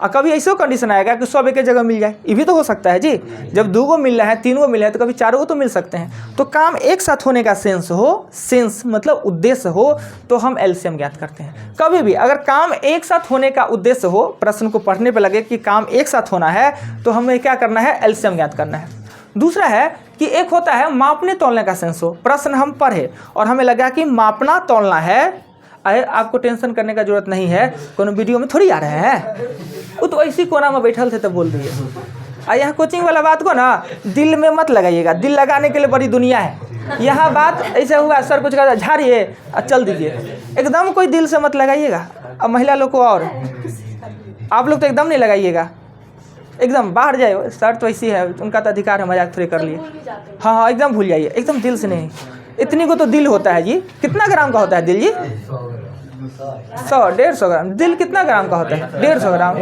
और कभी ऐसा कंडीशन आएगा कि सब एक ही जगह मिल जाए। ये भी तो हो सकता है जी, जब 2 को मिल रहा है, 3 को मिल रहा है, तो कभी 4 को तो मिल सकते हैं। तो काम एक साथ होने का सेंस मतलब उद्देश्य हो, तो हम एलसीएम ज्ञात करते हैं। कभी भी अगर काम एक साथ होने का उद्देश्य हो, प्रश्न को पढ़ने पर लगे कि काम एक साथ होना है, तो हमें क्या करना है, एलसीएम ज्ञात करना है। दूसरा है कि एक होता है मापने तोलने का सेंस हो, प्रश्न हम पढ़े और हमें लगा कि मापना तोलना है, आपको टेंशन करने का जरूरत नहीं है, कोनो वीडियो में थोड़ी आ रहे हैं, वो तो ऐसी कोना में बैठल थे तो बोल दिए। यहाँ कोचिंग वाला बात को ना दिल में मत लगाइएगा, दिल लगाने के लिए बड़ी दुनिया है। यहाँ बात ऐसे हुआ, सर कुछ कहा झाड़िए और चल दीजिए, एकदम कोई दिल से मत लगाइएगा। अब महिला लोग को और आप लोग तो एकदम नहीं लगाइएगा, एकदम बाहर जाए, सर तो ऐसी है, उनका तो अधिकार है, मजाक थोड़ी कर लिए। हाँ, एकदम भूल जाइए, एकदम दिल से नहीं। इतनी को तो दिल होता है जी, कितना ग्राम का होता है दिल जी? 100-150 ग्राम। दिल कितना ग्राम का होता है? 150 ग्राम।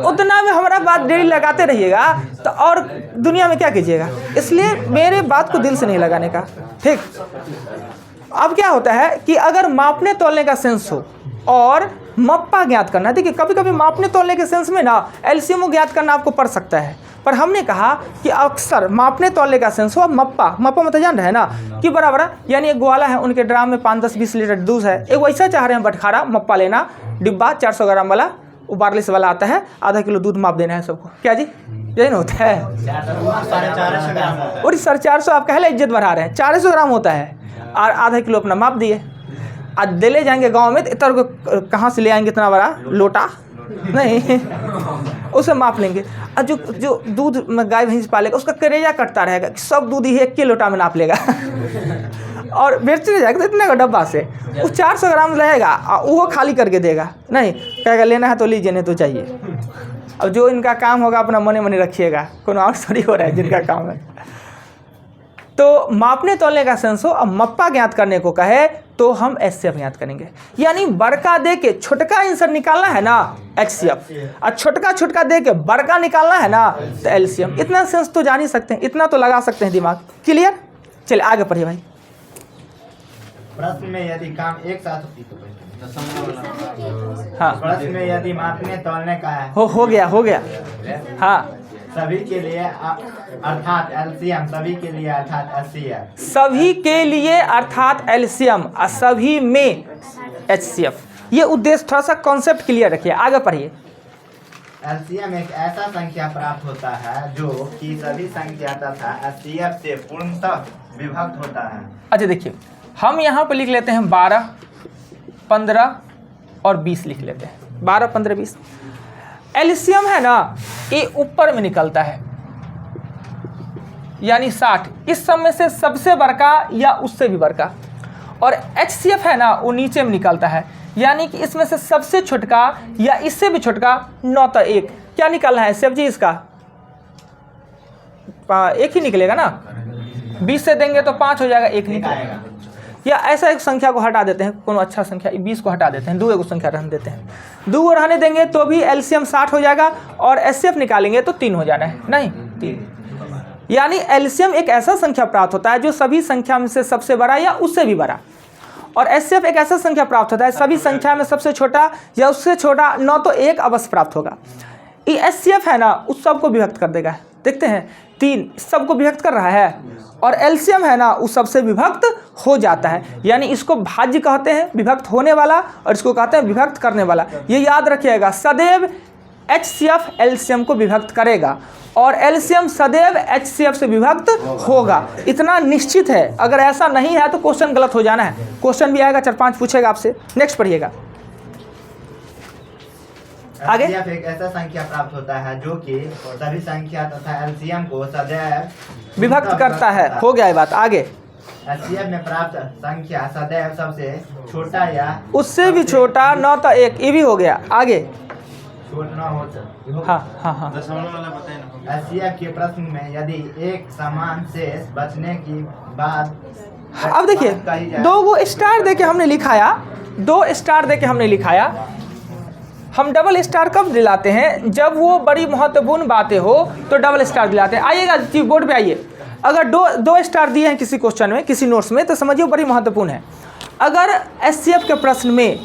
उतना में हमारा बात डेली लगाते रहिएगा तो और दुनिया में क्या कीजिएगा। इसलिए मेरे बात को दिल से नहीं लगाने का, ठीक। अब क्या होता है कि अगर मापने तोलने का सेंस हो और मप्पा ज्ञात करना है, देखिए कभी कभी मापने तोलने के सेंस में ना एलसीएम ज्ञात करना आपको पड़ सकता है, पर हमने कहा कि अक्सर मापने तोलने का सेंस हो। मप्पा मतलब जान रहे हैं ना कि बराबर, यानी एक ग्वाला है, उनके ड्राम में 5-10-20 लीटर दूध है, एक वैसा चाह रहे हैं बटखारा मप्पा लेना, डिब्बा 400 ग्राम वाला, वो वायरलेस वाला आता है, आधा किलो दूध माप देना है सबको, क्या जी यही ना होता है? 450 ग्राम। और 450 आप कहले इज्जत बढ़ा रहे हैं, 400 ग्राम होता है, और आधा किलो अपना माप दिए। आज दे ले जाएंगे गाँव में, तो इतना कहाँ से ले आएंगे इतना बड़ा लोटा, नहीं उसे माप लेंगे। और जो दूध में गाय भैंस पालेगा उसका करेजा कटता रहेगा, सब दूध ही 1 के लोटा में नाप लेगा और बेचने जाएगा तो इतने का डब्बा से वो 400 ग्राम रहेगा, वो खाली करके देगा, नहीं कहेगा लेना है तो लीजिए, नहीं तो चाहिए। अब जो इनका काम होगा अपना मने रखिएगा, कोनो और थोड़ी हो रहा है जिनका काम है। तो मापने तोलने का सेंस हो, अब मप्पा ज्ञात करने को कहे तो हम एचसीएफ ज्ञात करेंगे, यानी बड़का दे के छोटका आंसर निकालना है ना एचसीएफ, और छोटका दे के बड़का निकालना है ना तो एलसीएम। इतना सेंस तो जान ही सकते हैं, इतना तो लगा सकते हैं दिमाग। क्लियर? चलिए आगे पढ़िए भाई। प्रश्न में यदि काम एक साथ हाँ, प्रश्न में यदि मापने तोलने का है हो गया हाँ, सभी के लिए अर्थात एलसीएम, सभी के लिए अर्थात एचसीएफ, सभी के लिए अर्थात एलसीएम और सभी में एचसीएफ। ये उद्देश्य थोड़ा सा कॉन्सेप्ट क्लियर रखिए, आगे पढ़िए। एलसीएम एक ऐसा संख्या प्राप्त होता है जो कि सभी संख्या तथा एचसीएफ से पूर्णतः विभक्त होता है। अच्छा देखिए, हम यहाँ पर लिख लेते हैं 12, 15 और 20 लिख लेते हैं, 12, 15, 20। एलसीएम है ना, ये ऊपर में निकलता है, यानी 60। इस सब में से सबसे बड़का या उससे भी बड़का, और HCF है ना वो नीचे में निकलता है, यानी कि इसमें से सबसे छोटका या इससे भी छोटका 9 तो 1 क्या निकालना है HCF जी? इसका 1 ही निकलेगा ना, 20 से देंगे तो 5 हो जाएगा, 1 निकलेगा। या ऐसा एक संख्या को हटा देते हैं, कोनो अच्छा संख्या 20 को हटा देते हैं, 2 संख्या रहने देते हैं, 2 को रहने देंगे तो भी LCM 60 हो जाएगा और HCF निकालेंगे तो 3 हो जाना है, नहीं 3। यानी LCM एक ऐसा संख्या प्राप्त होता है जो सभी संख्या में से सबसे बड़ा या उससे भी बड़ा, और HCF एक ऐसा संख्या प्राप्त होता है सभी संख्या में सबसे छोटा या उससे छोटा 9 तो 1 अवश्य प्राप्त होगा। ये HCF है ना उस सबको विभक्त कर देगा, देखते हैं 3 सबको विभक्त कर रहा है, और LCM है ना उस सबसे विभक्त हो जाता है, यानी इसको भाज्य कहते हैं विभक्त होने वाला, और इसको कहते हैं विभक्त करने वाला। ये याद रखिएगा, सदैव HCF LCM को विभक्त करेगा और LCM सदैव HCF से विभक्त होगा, इतना निश्चित है। अगर ऐसा नहीं है तो क्वेश्चन गलत हो जाना है। क्वेश्चन भी आएगा 4-5 पूछेगा आपसे। नेक्स्ट पढ़िएगा आगे। HCF एक ऐसा संख्या प्राप्त होता है जो कि सभी संख्या तथा LCM को सदैव विभक्त करता है। हो गया ये बात, आगे। HCF में प्राप्त संख्या सदैव सबसे छोटा या उससे भी छोटा 9 तो 1, ये भी हो गया, आगे। छोटा हो। हाँ। HCF के प्रश्न में यदि एक समान शेष बचने की बात अब देखिए 2 स्टार दे के हमने लिखाया, 2 स्टार दे के हमने लिखाया। हम डबल स्टार कब दिलाते हैं? जब वो बड़ी महत्वपूर्ण बातें हो तो डबल स्टार दिलाते हैं। आइएगा जी बोर्ड पे आइए। अगर 2 स्टार दिए हैं किसी क्वेश्चन में, किसी नोट्स में, तो समझिए बड़ी महत्वपूर्ण है। अगर HCF के प्रश्न में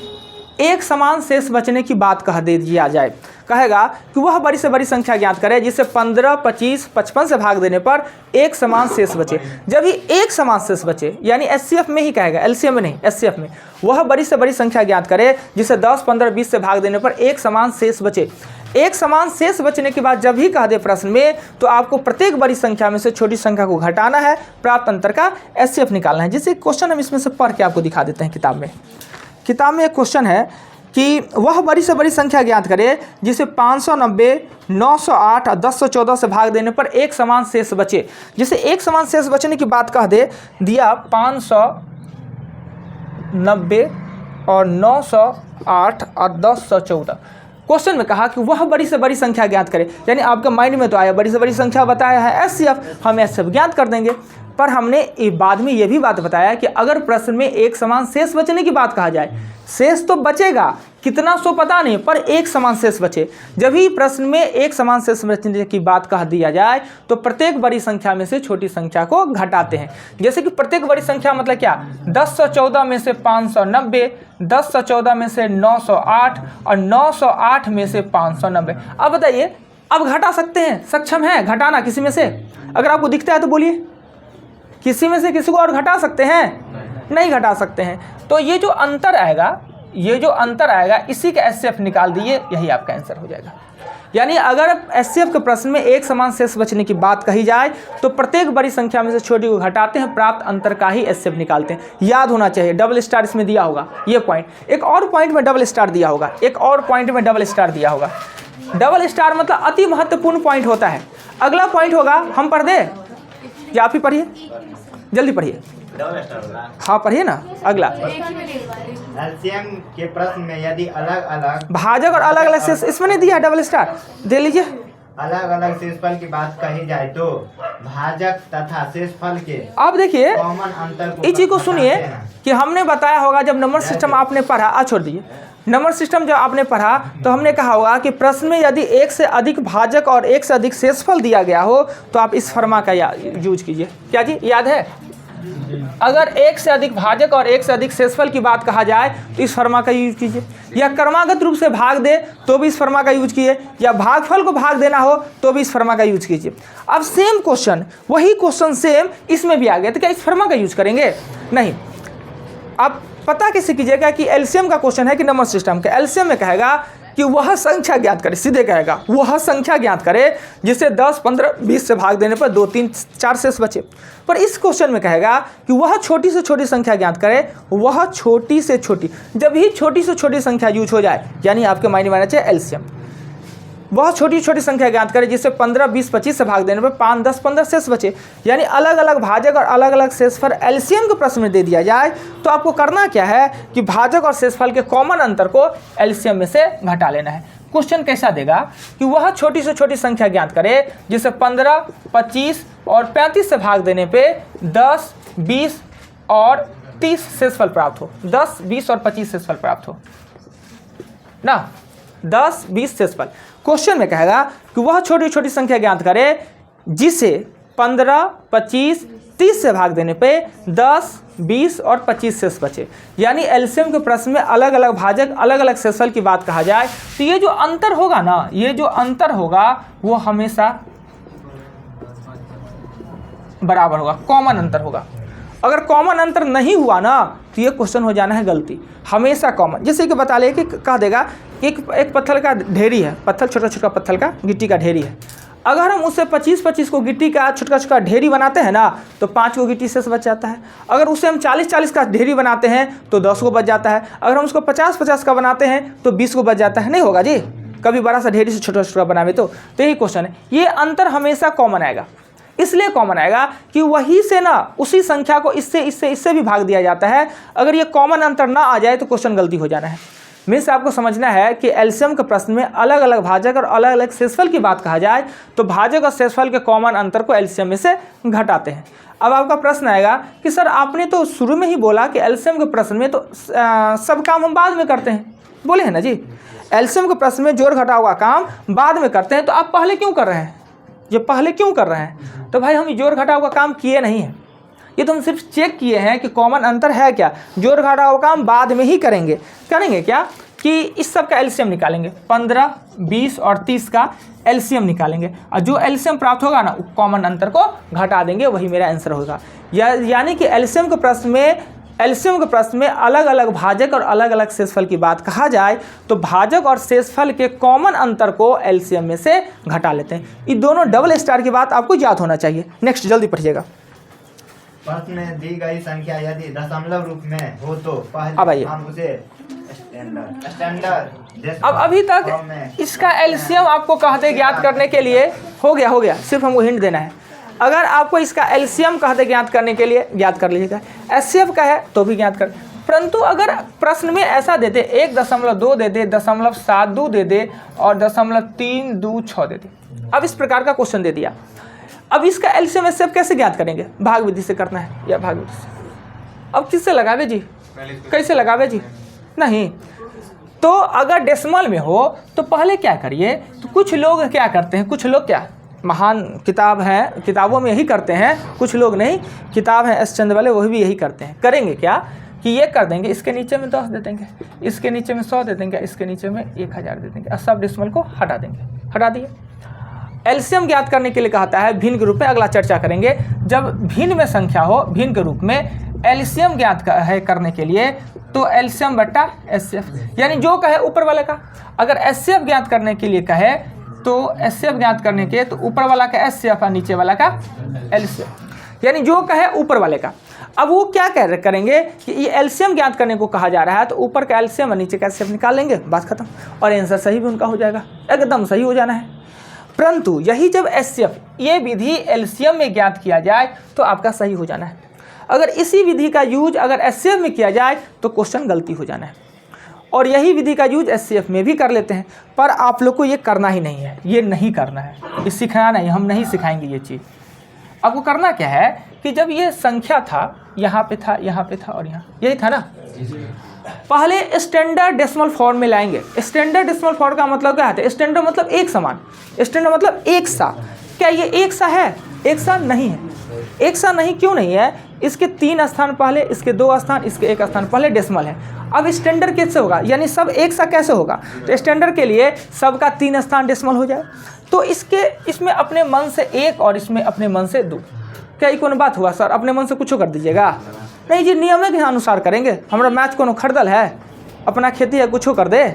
एक समान शेष बचने की बात कह दे दिया जाए, कहेगा कि वह बड़ी से बड़ी संख्या ज्ञात करे जिसे 15, 25, 55 से भाग देने पर एक समान शेष बचे। जब ही एक समान शेष बचे, यानी HCF में ही कहेगा, LCM में नहीं, HCF में, वह बड़ी से बड़ी संख्या ज्ञात करे जिसे 10, 15, 20 से भाग देने पर एक समान शेष बचे। एक समान शेष बचने के बाद जब ही कह दे प्रश्न में, तो आपको प्रत्येक बड़ी संख्या में से छोटी संख्या को घटाना है, प्राप्त अंतर का HCF निकालना है। जैसे क्वेश्चन हम इसमें से पढ़ के आपको दिखा देते हैं। किताब में एक क्वेश्चन है कि वह बड़ी से बड़ी संख्या ज्ञात करे जिसे 590, 908 और 1014 से भाग देने पर एक समान शेष बचे। जिसे एक समान शेष बचने की बात कह दे दिया 590 और 908 और 1014। क्वेश्चन में कहा कि वह बड़ी से बड़ी संख्या ज्ञात करे, यानी आपके माइंड में तो आया बड़ी से बड़ी संख्या बताया है HCF, हम HCF ज्ञात कर देंगे। पर हमने बाद में ये भी बात बताया कि अगर प्रश्न में एक समान शेष बचने की बात कहा जाए, शेष तो बचेगा कितना सो पता नहीं, पर एक समान शेष बचे। जब भी प्रश्न में एक समान शेष बचने की बात कह दिया जाए तो प्रत्येक बड़ी संख्या में से छोटी संख्या को घटाते हैं। जैसे कि प्रत्येक बड़ी संख्या मतलब क्या, 1014 में से 590, 1014 में से 908 और 908 में से 590। अब बताइए, अब घटा सकते हैं, सक्षम है घटाना किसी में से? अगर आपको दिखता है तो बोलिए, किसी में से किसी को और घटा सकते हैं? नहीं घटा सकते हैं। तो ये जो अंतर आएगा, इसी का HCF निकाल दिए, यही आपका आंसर हो जाएगा। यानी अगर HCF के प्रश्न में एक समान शेष बचने की बात कही जाए तो प्रत्येक बड़ी संख्या में से छोटी को घटाते हैं, प्राप्त अंतर का ही HCF निकालते हैं। याद होना चाहिए, डबल स्टार इसमें दिया होगा, ये पॉइंट। एक और पॉइंट में डबल स्टार दिया होगा, डबल स्टार मतलब अति महत्वपूर्ण पॉइंट होता है। अगला पॉइंट होगा, हम पढ़ दें या आप ही पढ़िए, जल्दी पढ़िए। हाँ पढ़िए ना अगला। LCM के प्रश्न में यदि अलग अलग भाजक और अलग अलग शेष, इसमें नहीं दिया है, डबल स्टार दे लीजिए। अलग अलग शेषफल की बात कही जाए तो भाजक तथा शेषफल के आप देखिए कॉमन अंतर को इस चीज को सुनिए कि हमने बताया होगा जब नंबर सिस्टम आपने पढ़ा, छोड़ दीजिए, नंबर सिस्टम जब आपने पढ़ा तो हमने कहा होगा कि प्रश्न में यदि एक से अधिक भाजक और एक से अधिक शेषफल दिया गया हो तो आप इस फर्मा का यूज कीजिए। क्या जी याद है? अगर एक से अधिक भाजक और एक से अधिक शेषफल की बात कहा जाए तो इस फर्मा का यूज कीजिए, या क्रमागत रूप से भाग दे तो भी इस फर्मा का यूज कीजिए, या भागफल को भाग देना हो तो भी इस फर्मा का यूज कीजिए। अब सेम क्वेश्चन, वही क्वेश्चन सेम इसमें भी आ गया, तो क्या इस फर्मा का यूज करेंगे? नहीं। आप पता कैसे कीजिएगा कि LCM का क्वेश्चन है कि नंबर सिस्टम का? LCM में कहेगा कि वह संख्या ज्ञात करे, सीधे कहेगा वह संख्या ज्ञात करे जिसे 10, 15, 20 से भाग देने पर 2, 3, 4 शेष बचे। पर इस क्वेश्चन में कहेगा कि वह छोटी से छोटी संख्या ज्ञात करे, वह छोटी से छोटी। जब ही छोटी से छोटी संख्या यूज हो जाए, यानी आपके मायने में आना चाहिए LCM। बहुत छोटी छोटी संख्या ज्ञात करें जिसे 15, 20, 25 से भाग देने पर 5, 10, 15 शेष बचे। यानी अलग अलग भाजक और अलग अलग शेषफल एलसीएम के प्रश्न में दे दिया जाए तो आपको करना क्या है कि भाजक और शेषफल के कॉमन अंतर को एलसीएम में से घटा लेना है। क्वेश्चन कैसा देगा कि वह छोटी से छोटी संख्या ज्ञात करे जिसे 15, 25 और 35 से भाग देने पे 10, 20 और 30 शेषफल प्राप्त हो। 10, 20 और 25 शेषफल प्राप्त हो ना, 10, 20 शेषफल। क्वेश्चन में कहेगा कि वह छोटी छोटी संख्या ज्ञात करे जिसे 15, 25, 30 से भाग देने पे 10, 20 और 25 शेष बचे। यानी एलसीएम के प्रश्न में अलग अलग भाजक अलग अलग शेषफल की बात कहा जाए तो ये जो अंतर होगा ना, ये जो अंतर होगा वो हमेशा बराबर होगा, कॉमन अंतर होगा। अगर कॉमन अंतर नहीं हुआ ना तो ये क्वेश्चन हो जाना है गलती, हमेशा कॉमन। जैसे कि बता ले कि कह देगा एक पत्थर का ढेरी है, पत्थर छोटा छोटा पत्थर का गिट्टी का ढेरी है। अगर हम उससे 25-25 को गिट्टी का छोटा छोटा ढेरी बनाते हैं ना तो 5 को गिट्टी शेष बच जाता है। अगर उससे हम 40-40 का ढेरी बनाते हैं तो 10 को बच जाता है। अगर हम उसको 50-50 का बनाते हैं तो 20 को बच जाता है। नहीं होगा जी, कभी बड़ा सा ढेरी से छोटा छोटा बनावे तो यही क्वेश्चन है। ये अंतर हमेशा कॉमन आएगा, इसलिए कॉमन आएगा कि वही से ना उसी संख्या को इससे भी भाग दिया जाता है। अगर ये कॉमन अंतर ना आ जाए तो क्वेश्चन गलती हो जाना है। मीन्स आपको समझना है कि एलसीएम के प्रश्न में अलग अलग भाजक और अलग अलग शेषफल की बात कहा जाए तो भाजक और शेषफल के कॉमन अंतर को एलसीएम में से घटाते हैं। अब आपका प्रश्न आएगा कि सर आपने तो शुरू में ही बोला कि एलसीएम के प्रश्न में तो सब काम हम बाद में करते हैं, बोले हैं ना जी। एलसीएम के प्रश्न में जोड़ घटाव का काम बाद में करते हैं, तो आप पहले क्यों कर रहे हैं? ये पहले क्यों कर रहे हैं? तो भाई हम जोड़ घटाव का काम किए नहीं हैं, ये तो हम सिर्फ चेक किए हैं कि कॉमन अंतर है क्या। जोड़ घटाव का काम बाद में ही करेंगे क्या कि इस सब का एलसीएम निकालेंगे, 15, 20 और 30 का एलसीएम निकालेंगे और जो एलसीएम प्राप्त होगा ना कॉमन अंतर को घटा देंगे, वही मेरा आंसर होगा। यानी कि एलसीएम के प्रश्न में अलग अलग भाजक और अलग अलग शेषफल की बात कहा जाए तो भाजक और शेषफल के कॉमन अंतर को एलसीएम में से घटा लेते हैं। ये दोनों डबल स्टार की बात आपको याद होना चाहिए। नेक्स्ट जल्दी पढ़िएगा। प्रश्न में दी गई संख्या यदि दशमलव रूप में हो तो पहले हम उसे स्टैंडर्ड अब अभी तक इसका एलसीएम आपको कहते ज्ञात करने के लिए हो गया, सिर्फ हमको हिंट देना है। अगर आपको इसका एलसीएम कहते ज्ञात करने के लिए ज्ञात कर लीजिएगा, एचसीएफ का है तो भी ज्ञात कर। परंतु अगर प्रश्न में ऐसा देते 1.2 दे दे, 0.72 दे दे और 0.326 दे दे, अब इस प्रकार का क्वेश्चन दे दिया, अब इसका एलसीएम एचसीएफ कैसे ज्ञात करेंगे? भाग विधि से करना है या भाग विधि से। अब किससे लगावे जी, कैसे लगावे जी? नहीं तो अगर डेसिमल में हो तो पहले क्या करिए, तो कुछ लोग क्या करते हैं, कुछ लोग क्या महान किताब हैं, किताबों में यही करते हैं, कुछ लोग नहीं, किताब है एस चंद वाले, वही भी यही करते हैं। करेंगे क्या कि ये कर देंगे, इसके नीचे में 10 दे देंगे, इसके नीचे में 100 दे देंगे, इसके नीचे में 1000 दे देंगे और सब डेसिमल को हटा देंगे। हटा दिए। एलसीएम ज्ञात करने के लिए कहता है भिन्न के रूप में, अगला चर्चा करेंगे। जब भिन्न में संख्या हो, भिन्न के रूप में एलसीएम ज्ञात है करने के लिए तो एलसीएम बट्टा एचसीएफ, यानी जो कहे ऊपर वाले का। अगर एचसीएफ ज्ञात करने के लिए कहे तो एचसीएफ ज्ञात करने के तो ऊपर वाला का एचसीएफ और नीचे वाला का एलसीएफ, यानी जो कहे ऊपर वाले का। अब वो क्या करेंगे कि ये एलसीएम ज्ञात करने को कहा जा रहा है तो ऊपर का एलसीएम और नीचे का एचसीएफ निकाल लेंगे, बात खत्म, और आंसर सही भी उनका हो जाएगा, एकदम सही हो जाना है। परंतु यही जब एचसीएफ ये विधि एलसीएम में ज्ञात किया जाए तो आपका सही हो जाना है। अगर इसी विधि का यूज अगर एचसीएफ में किया जाए तो क्वेश्चन गलती हो जाना है। और यही विधि का यूज एचसीएफ में भी कर लेते हैं, पर आप लोग को ये करना ही नहीं है, ये नहीं करना है, ये सिखाना नहीं, हम नहीं सिखाएंगे ये चीज़। आपको करना क्या है कि जब ये संख्या था, यहाँ पे था, यहाँ पे था और यहाँ, यही था ना, पहले स्टैंडर्ड डेसिमल फॉर्म में लाएंगे। स्टैंडर्ड डेसिमल फॉर्म का मतलब क्या है? स्टैंडर्ड मतलब एक समान, स्टैंडर्ड मतलब एक सा। क्या ये एक सा है? एक सा नहीं है। एक सा नहीं क्यों नहीं है? इसके 3 स्थान पहले, इसके 2 स्थान, इसके 1 स्थान पहले डेसिमल है। अब स्टैंडर्ड कैसे होगा, यानी सब एक सा कैसे होगा? तो स्टैंडर्ड के लिए सबका 3 स्थान डेसिमल हो जाए, तो इसमें अपने मन से 1 और इसमें अपने मन से 2। क्या ये कौन बात हुआ सर? अपने मन से कुछ कर दीजिएगा? नहीं जी, नियम के अनुसार करेंगे। हमारा मैथ कोनो खरीदल है? अपना खेती है, कुछ कर दे।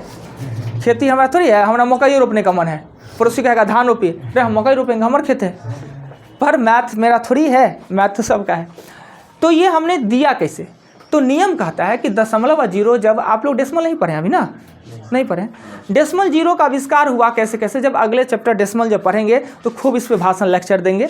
खेती हमारा थोड़ी है, हमारा मकई रोपने का मन है, पड़ोसी कहेगा धान रोपी, अरे हम मकई रोपेंगे, हमारा खेत है। पर मैथ मेरा थोड़ी है, मैथ तो सबका है। तो ये हमने दिया कैसे? तो नियम कहता है कि दशमलव और जीरो, जब आप लोग डेसिमल नहीं पढ़े अभी ना, नहीं पढ़े। डेसिमल जीरो का आविष्कार हुआ कैसे कैसे, जब अगले चैप्टर डेसिमल जब पढ़ेंगे तो खूब इस पे भाषण लेक्चर देंगे।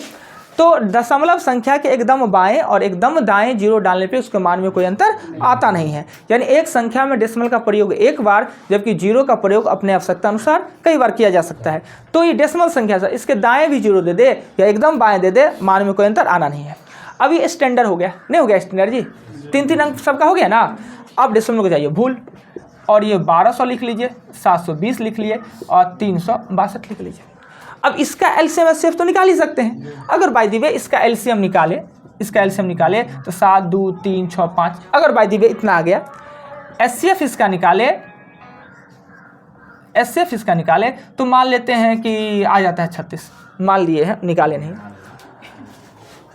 तो दशमलव संख्या के एकदम बाएं और एकदम दाएं जीरो डालने पे उसके मान में कोई अंतर आता नहीं है। यानी एक संख्या में डेसिमल का प्रयोग एक बार, जबकि जीरो का प्रयोग अपने आवश्यकता अनुसार कई बार किया जा सकता है। तो ये डेसिमल संख्या से इसके दाएं भी जीरो दे दे या एकदम बाएं दे दे, मान में कोई अंतर आना नहीं है। अब ये स्टैंडर्ड हो गया, नहीं हो गया स्टैंडर्ड जी? 3 अंक सबका हो गया ना। अब डेसिमल को जाइए भूल, और ये 1200 लिख लीजिए, 720 लिख लिए और 362 लिख लीजिए। अब इसका एलसीएम एचसीएफ तो निकाल ही सकते हैं। अगर बाय द वे इसका एलसीएम निकाले, तो 7 2 3 6 5, अगर बाय द वे इतना आ गया, एचसीएफ इसका निकाले तो मान लेते हैं कि आ जाता है 36, मान लिए हैं, निकाले नहीं।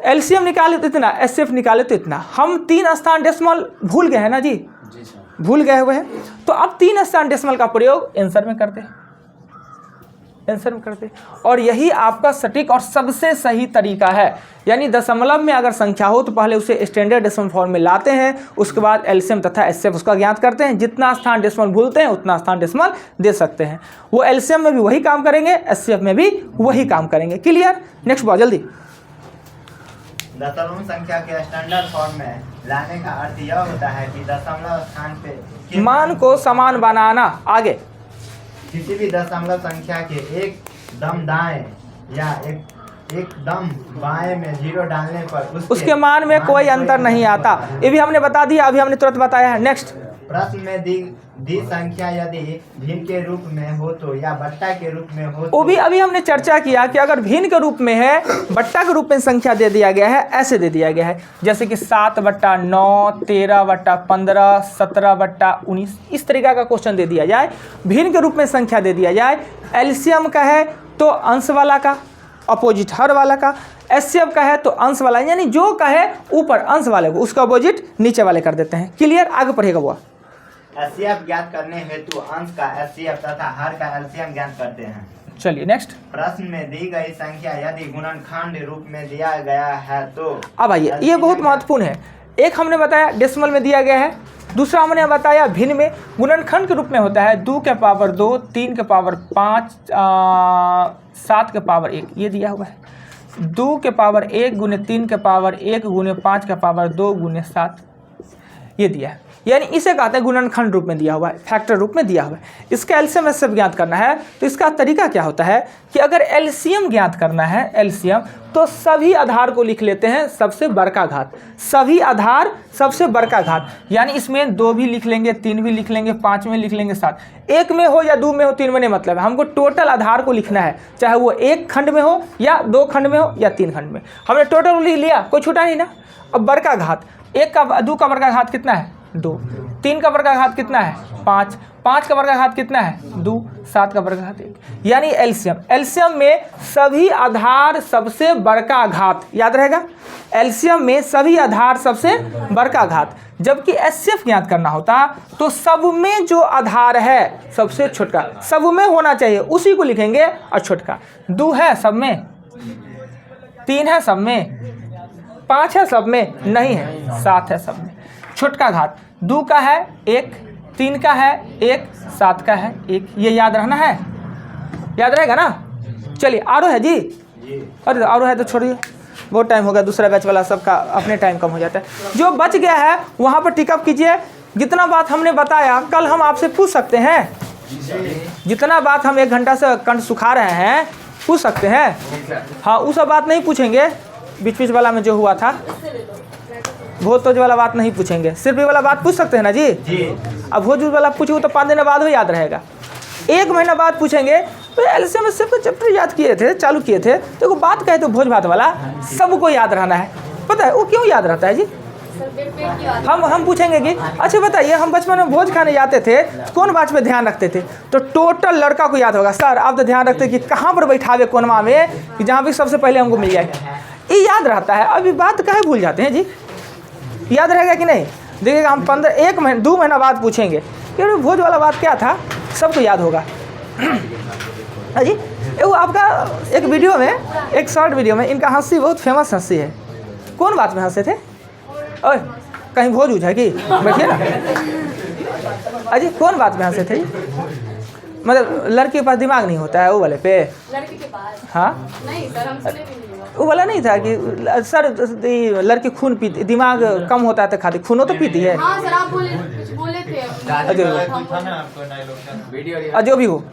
एलसीएम निकाले तो इतना, एचसीएफ निकाले तो इतना। हम 3 स्थान डेसिमल भूल गए हैं ना जी, भूल गए हुए हैं। तो अब 3 स्थान डेसिमल का प्रयोग आंसर में करते हैं, और यही आपका सटीक और सबसे सही तरीका है। यानी दशमलव में अगर संख्या हो तो पहले उसे स्टैंडर्ड डेसिमल फॉर्म में लाते हैं, उसके बाद एलसीएम तथा एचसीएफ उसका ज्ञात करते हैं। जितना स्थान डेसिमल भूलते हैं उतना स्थान डेसिमल दे सकते हैं। वो एलसीएम में भी वही काम करेंगे, एचसीएफ में भी वही काम करेंगे। क्लियर? नेक्स्ट बहुत जल्दी। दशमलव संख्या के स्टैंडर्ड फॉर्म में लाने का अर्थ यह होता है कि दशमलव स्थान पे मान को समान बनाना। आगे किसी भी दशमलव संख्या के एक दम दाएं या एक दम बाएं में जीरो डालने पर उसके मान में कोई अंतर नहीं आता। ये भी हमने बता दिया, अभी हमने तुरंत बताया है। नेक्स्ट, प्रश्न में दी संख्या यदि भिन्न के रूप में हो तो या बट्टा के रूप में हो वो भी अभी हमने चर्चा किया कि अगर भिन्न के रूप में है, बट्टा के रूप में संख्या दे दिया गया है, ऐसे दे दिया गया है जैसे कि 7/9, 13/15, 17/19, इस तरीका का क्वेश्चन दे दिया जाए, भिन्न के रूप में संख्या दे दिया जाए। एलसीएम का है तो अंश वाला का अपोजिट हर वाला का, एचसीएफ का है तो अंश वाला, यानी जो का है ऊपर अंश वाले को उसका अपोजिट नीचे वाले कर देते हैं। क्लियर? आगे पढ़ेगा वो। एचसीएफ ज्ञात करने हेतु अंश का एचसीएफ तथा हर का एलसीएम ज्ञात करते हैं। चलिए नेक्स्ट। प्रश्न में दी गई संख्या यदि गुणनखंड रूप में दिया गया है तो अब आइए, ये बहुत महत्वपूर्ण है। एक हमने बताया डेसिमल में दिया गया है, दूसरा हमने बताया भिन्न में। गुणनखंड के रूप में होता है 2 के पावर 2, 3 के पावर 5, 7 के पावर 1, ये दिया हुआ है। 2 के पावर 1 गुने 3 के पावर 1 गुने 5 के पावर 2 गुने 7, ये दिया है। यानी इसे कहते हैं गुणनखंड रूप में दिया हुआ है, फैक्टर रूप में दिया हुआ है। इसका एलसीएम एचसीएफ ज्ञात करना है तो इसका तरीका क्या होता है कि अगर एलसीएम ज्ञात करना है, एलसीएम, तो सभी आधार को लिख लेते हैं सबसे बड़का घात, सभी आधार सबसे बड़का घात। यानी इसमें 2 भी लिख लेंगे, 3 भी लिख लेंगे, 5 में लिख लेंगे, 7, 1 में हो या 2 में हो, 3 में नहीं मतलब है, हमको टोटल आधार को लिखना है, चाहे वो 1 खंड में हो या 2 खंड में हो या 3 खंड में। हमने टोटल लिख लिया, कोई छूटा नहीं ना। अब बड़का घात, 2 का बड़का घात कितना है? 2, 3 का वर्ग का घात कितना है? 5, 5 का वर्ग का घात कितना है? 2, 7 का वर्ग का घात 1। यानी एलसीएम में सभी आधार सबसे बड़का घात, याद रहेगा, एलसीएम में सभी आधार सबसे बड़का घात। जबकि एचसीएफ ज्ञात करना होता तो सब में जो आधार है सबसे छोटका, सब में होना चाहिए उसी को लिखेंगे, और छोटका 2 है सब में, 3 है सब में, 5 है सब में, नहीं है, 7 है सब में। छोटका घात 2 का है 1, 3 का है 1, 7 का है 1, ये याद रहना है, याद रहेगा ना। चलिए आरो है जी, अरे आरो है तो छोड़िए, बहुत टाइम हो गया, दूसरा बैच वाला सबका अपने टाइम कम हो जाता है। जो बच गया है वहाँ पर टिकअप कीजिए। जितना बात हमने बताया कल हम आपसे पूछ सकते हैं, जितना बात हम 1 घंटा से कंठ सुखा रहे हैं पूछ सकते हैं। हाँ, वो सब बात नहीं पूछेंगे, बीच बीच वाला में जो हुआ था भोज तोज वाला बात नहीं पूछेंगे, सिर्फ ये वाला बात पूछ सकते हैं ना जी। अब भोज वाला पूछेंगे तो 5 दिन बाद हो याद रहेगा, 1 महीना बाद पूछेंगे। तो एलसीएम एचसीएफ का चैप्टर याद किए थे, चालू किए थे, तो बात कहे तो भोज भात वाला सबको याद रहना है। पता है वो क्यों याद रहता है जी? हम पूछेंगे कि अच्छा बताइए, हम बचपन में भोज खाने जाते थे, कौन बात पे ध्यान रखते थे? तो टोटल लड़का को याद होगा, सर आप तो ध्यान रखते कि कहाँ पर बैठावे कोनमा में, कि जहाँ भी सबसे पहले हमको मिल जाए, ये याद रहता है। अभी बात काहे भूल जाते हैं जी? याद रहेगा कि नहीं? देखिएगा हम 2 महीना बाद पूछेंगे कि भोज वाला बात क्या था, सबको याद होगा। जी वो आपका एक वीडियो में, एक शॉर्ट वीडियो में इनका हंसी बहुत फेमस हंसी है। कौन बात में हंसे थे? ओए कहीं भोज उज है कि? बैठिए ना, अजी कौन बात में हंसे थे? मतलब लड़के के पास दिमाग नहीं होता है वो वाले पे? लड़की के पास हाँ नहीं सर, हम सुने भी नहीं हुआ। वो वाला नहीं था कि सर लड़की खून पीती, दिमाग कम होता है तो खाती, खूनो तो पीती है। हाँ सर, आप कुछ बोले थे। जो भी हो,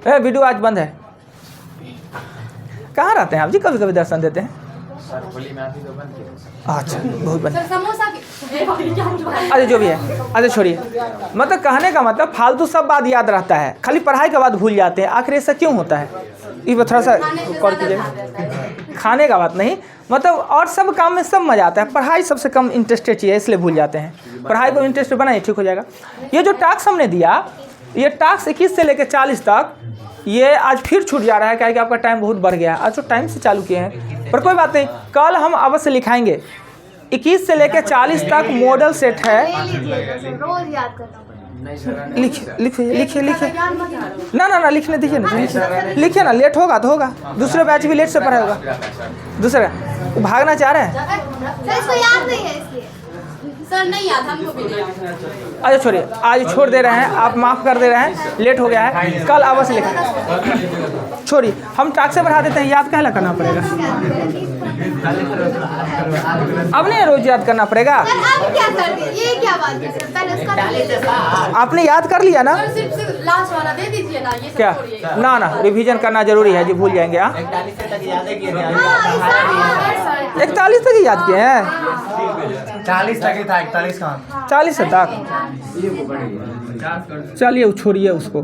वीडियो आज बंद है। कहाँ रहते हैं आप जी? कभी कभी दर्शन देते हैं? अच्छा, बहुत बढ़िया। सर समोसा अरे जो भी है, अरे छोड़िए। मतलब कहने का मतलब फालतू सब बात याद रहता है, खाली पढ़ाई के बाद भूल जाते हैं। आखिर ऐसा क्यों होता है? ये थोड़ा सा कॉल कीजिएगा। खाने का बात नहीं, मतलब और सब काम में सब मजा आता है, पढ़ाई सबसे कम इंटरेस्टेड चीज़ है, इसलिए भूल जाते हैं। पढ़ाई को इंटरेस्टेड बनाइए, ठीक हो जाएगा। ये जो टास्क हमने दिया, ये टास्क 21 से लेकर 40 तक, ये आज फिर छूट जा रहा है, क्या कि आपका टाइम बहुत बढ़ गया है। आज तो टाइम से चालू किए हैं, पर कोई बात नहीं, कल हम अवश्य लिखाएंगे। 21 से लेकर 40 तक मॉडल सेट है। रोज याद करना पड़ेगा। लिखिए ना लिखने दीजिए ना, लिखिए ना। लेट होगा तो होगा, दूसरे बैच भी लेट से पढ़ा होगा। दूसरा भागना चाह रहे हैं? सर इसको याद नहीं है इसलिए। सर नहीं याद, हमको भी नहीं याद। अच्छा छोड़िए, आज छोड़ दे रहे हैं, आप माफ़ कर दे रहे हैं, लेट हो गया है, कल अवश्य लिखें। छोड़िए, हम टास्क से बढ़ा देते हैं, याद कहला करना पड़ेगा। अब नहीं रोज याद करना पड़ेगा। सर आप क्या कर दिए? ये क्या बात है सर? पहले उसका आपने याद कर लिया ना? सर सिर्फ लास्ट वाला दे दीजिए ना, ये सब क्या? छोड़िए। ना रिवीजन करना जरूरी है जी, भूल जाएंगे। हाँ 41 तक ही याद किए हैं। 40 तक ही था, 41 का 40 तक। चलिए छोड़िए उसको,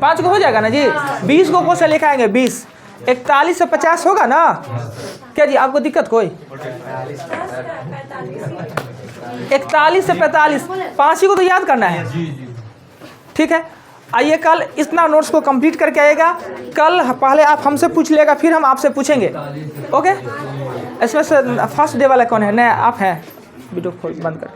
5 को हो जाएगा ना जी। 20 को क्वेश्चन लिखाएंगे, 20 41 से 50 होगा ना? क्या जी आपको दिक्कत कोई? 41 से 45, 5 ही को तो याद करना है। ठीक है, आइए कल इतना नोट्स को कंप्लीट करके आएगा। कल पहले आप हमसे पूछ लेगा, फिर हम आपसे पूछेंगे। ओके, इसमें से फर्स्ट डे वाला कौन है? नया आप हैं? वीडियो खोल बंद कर।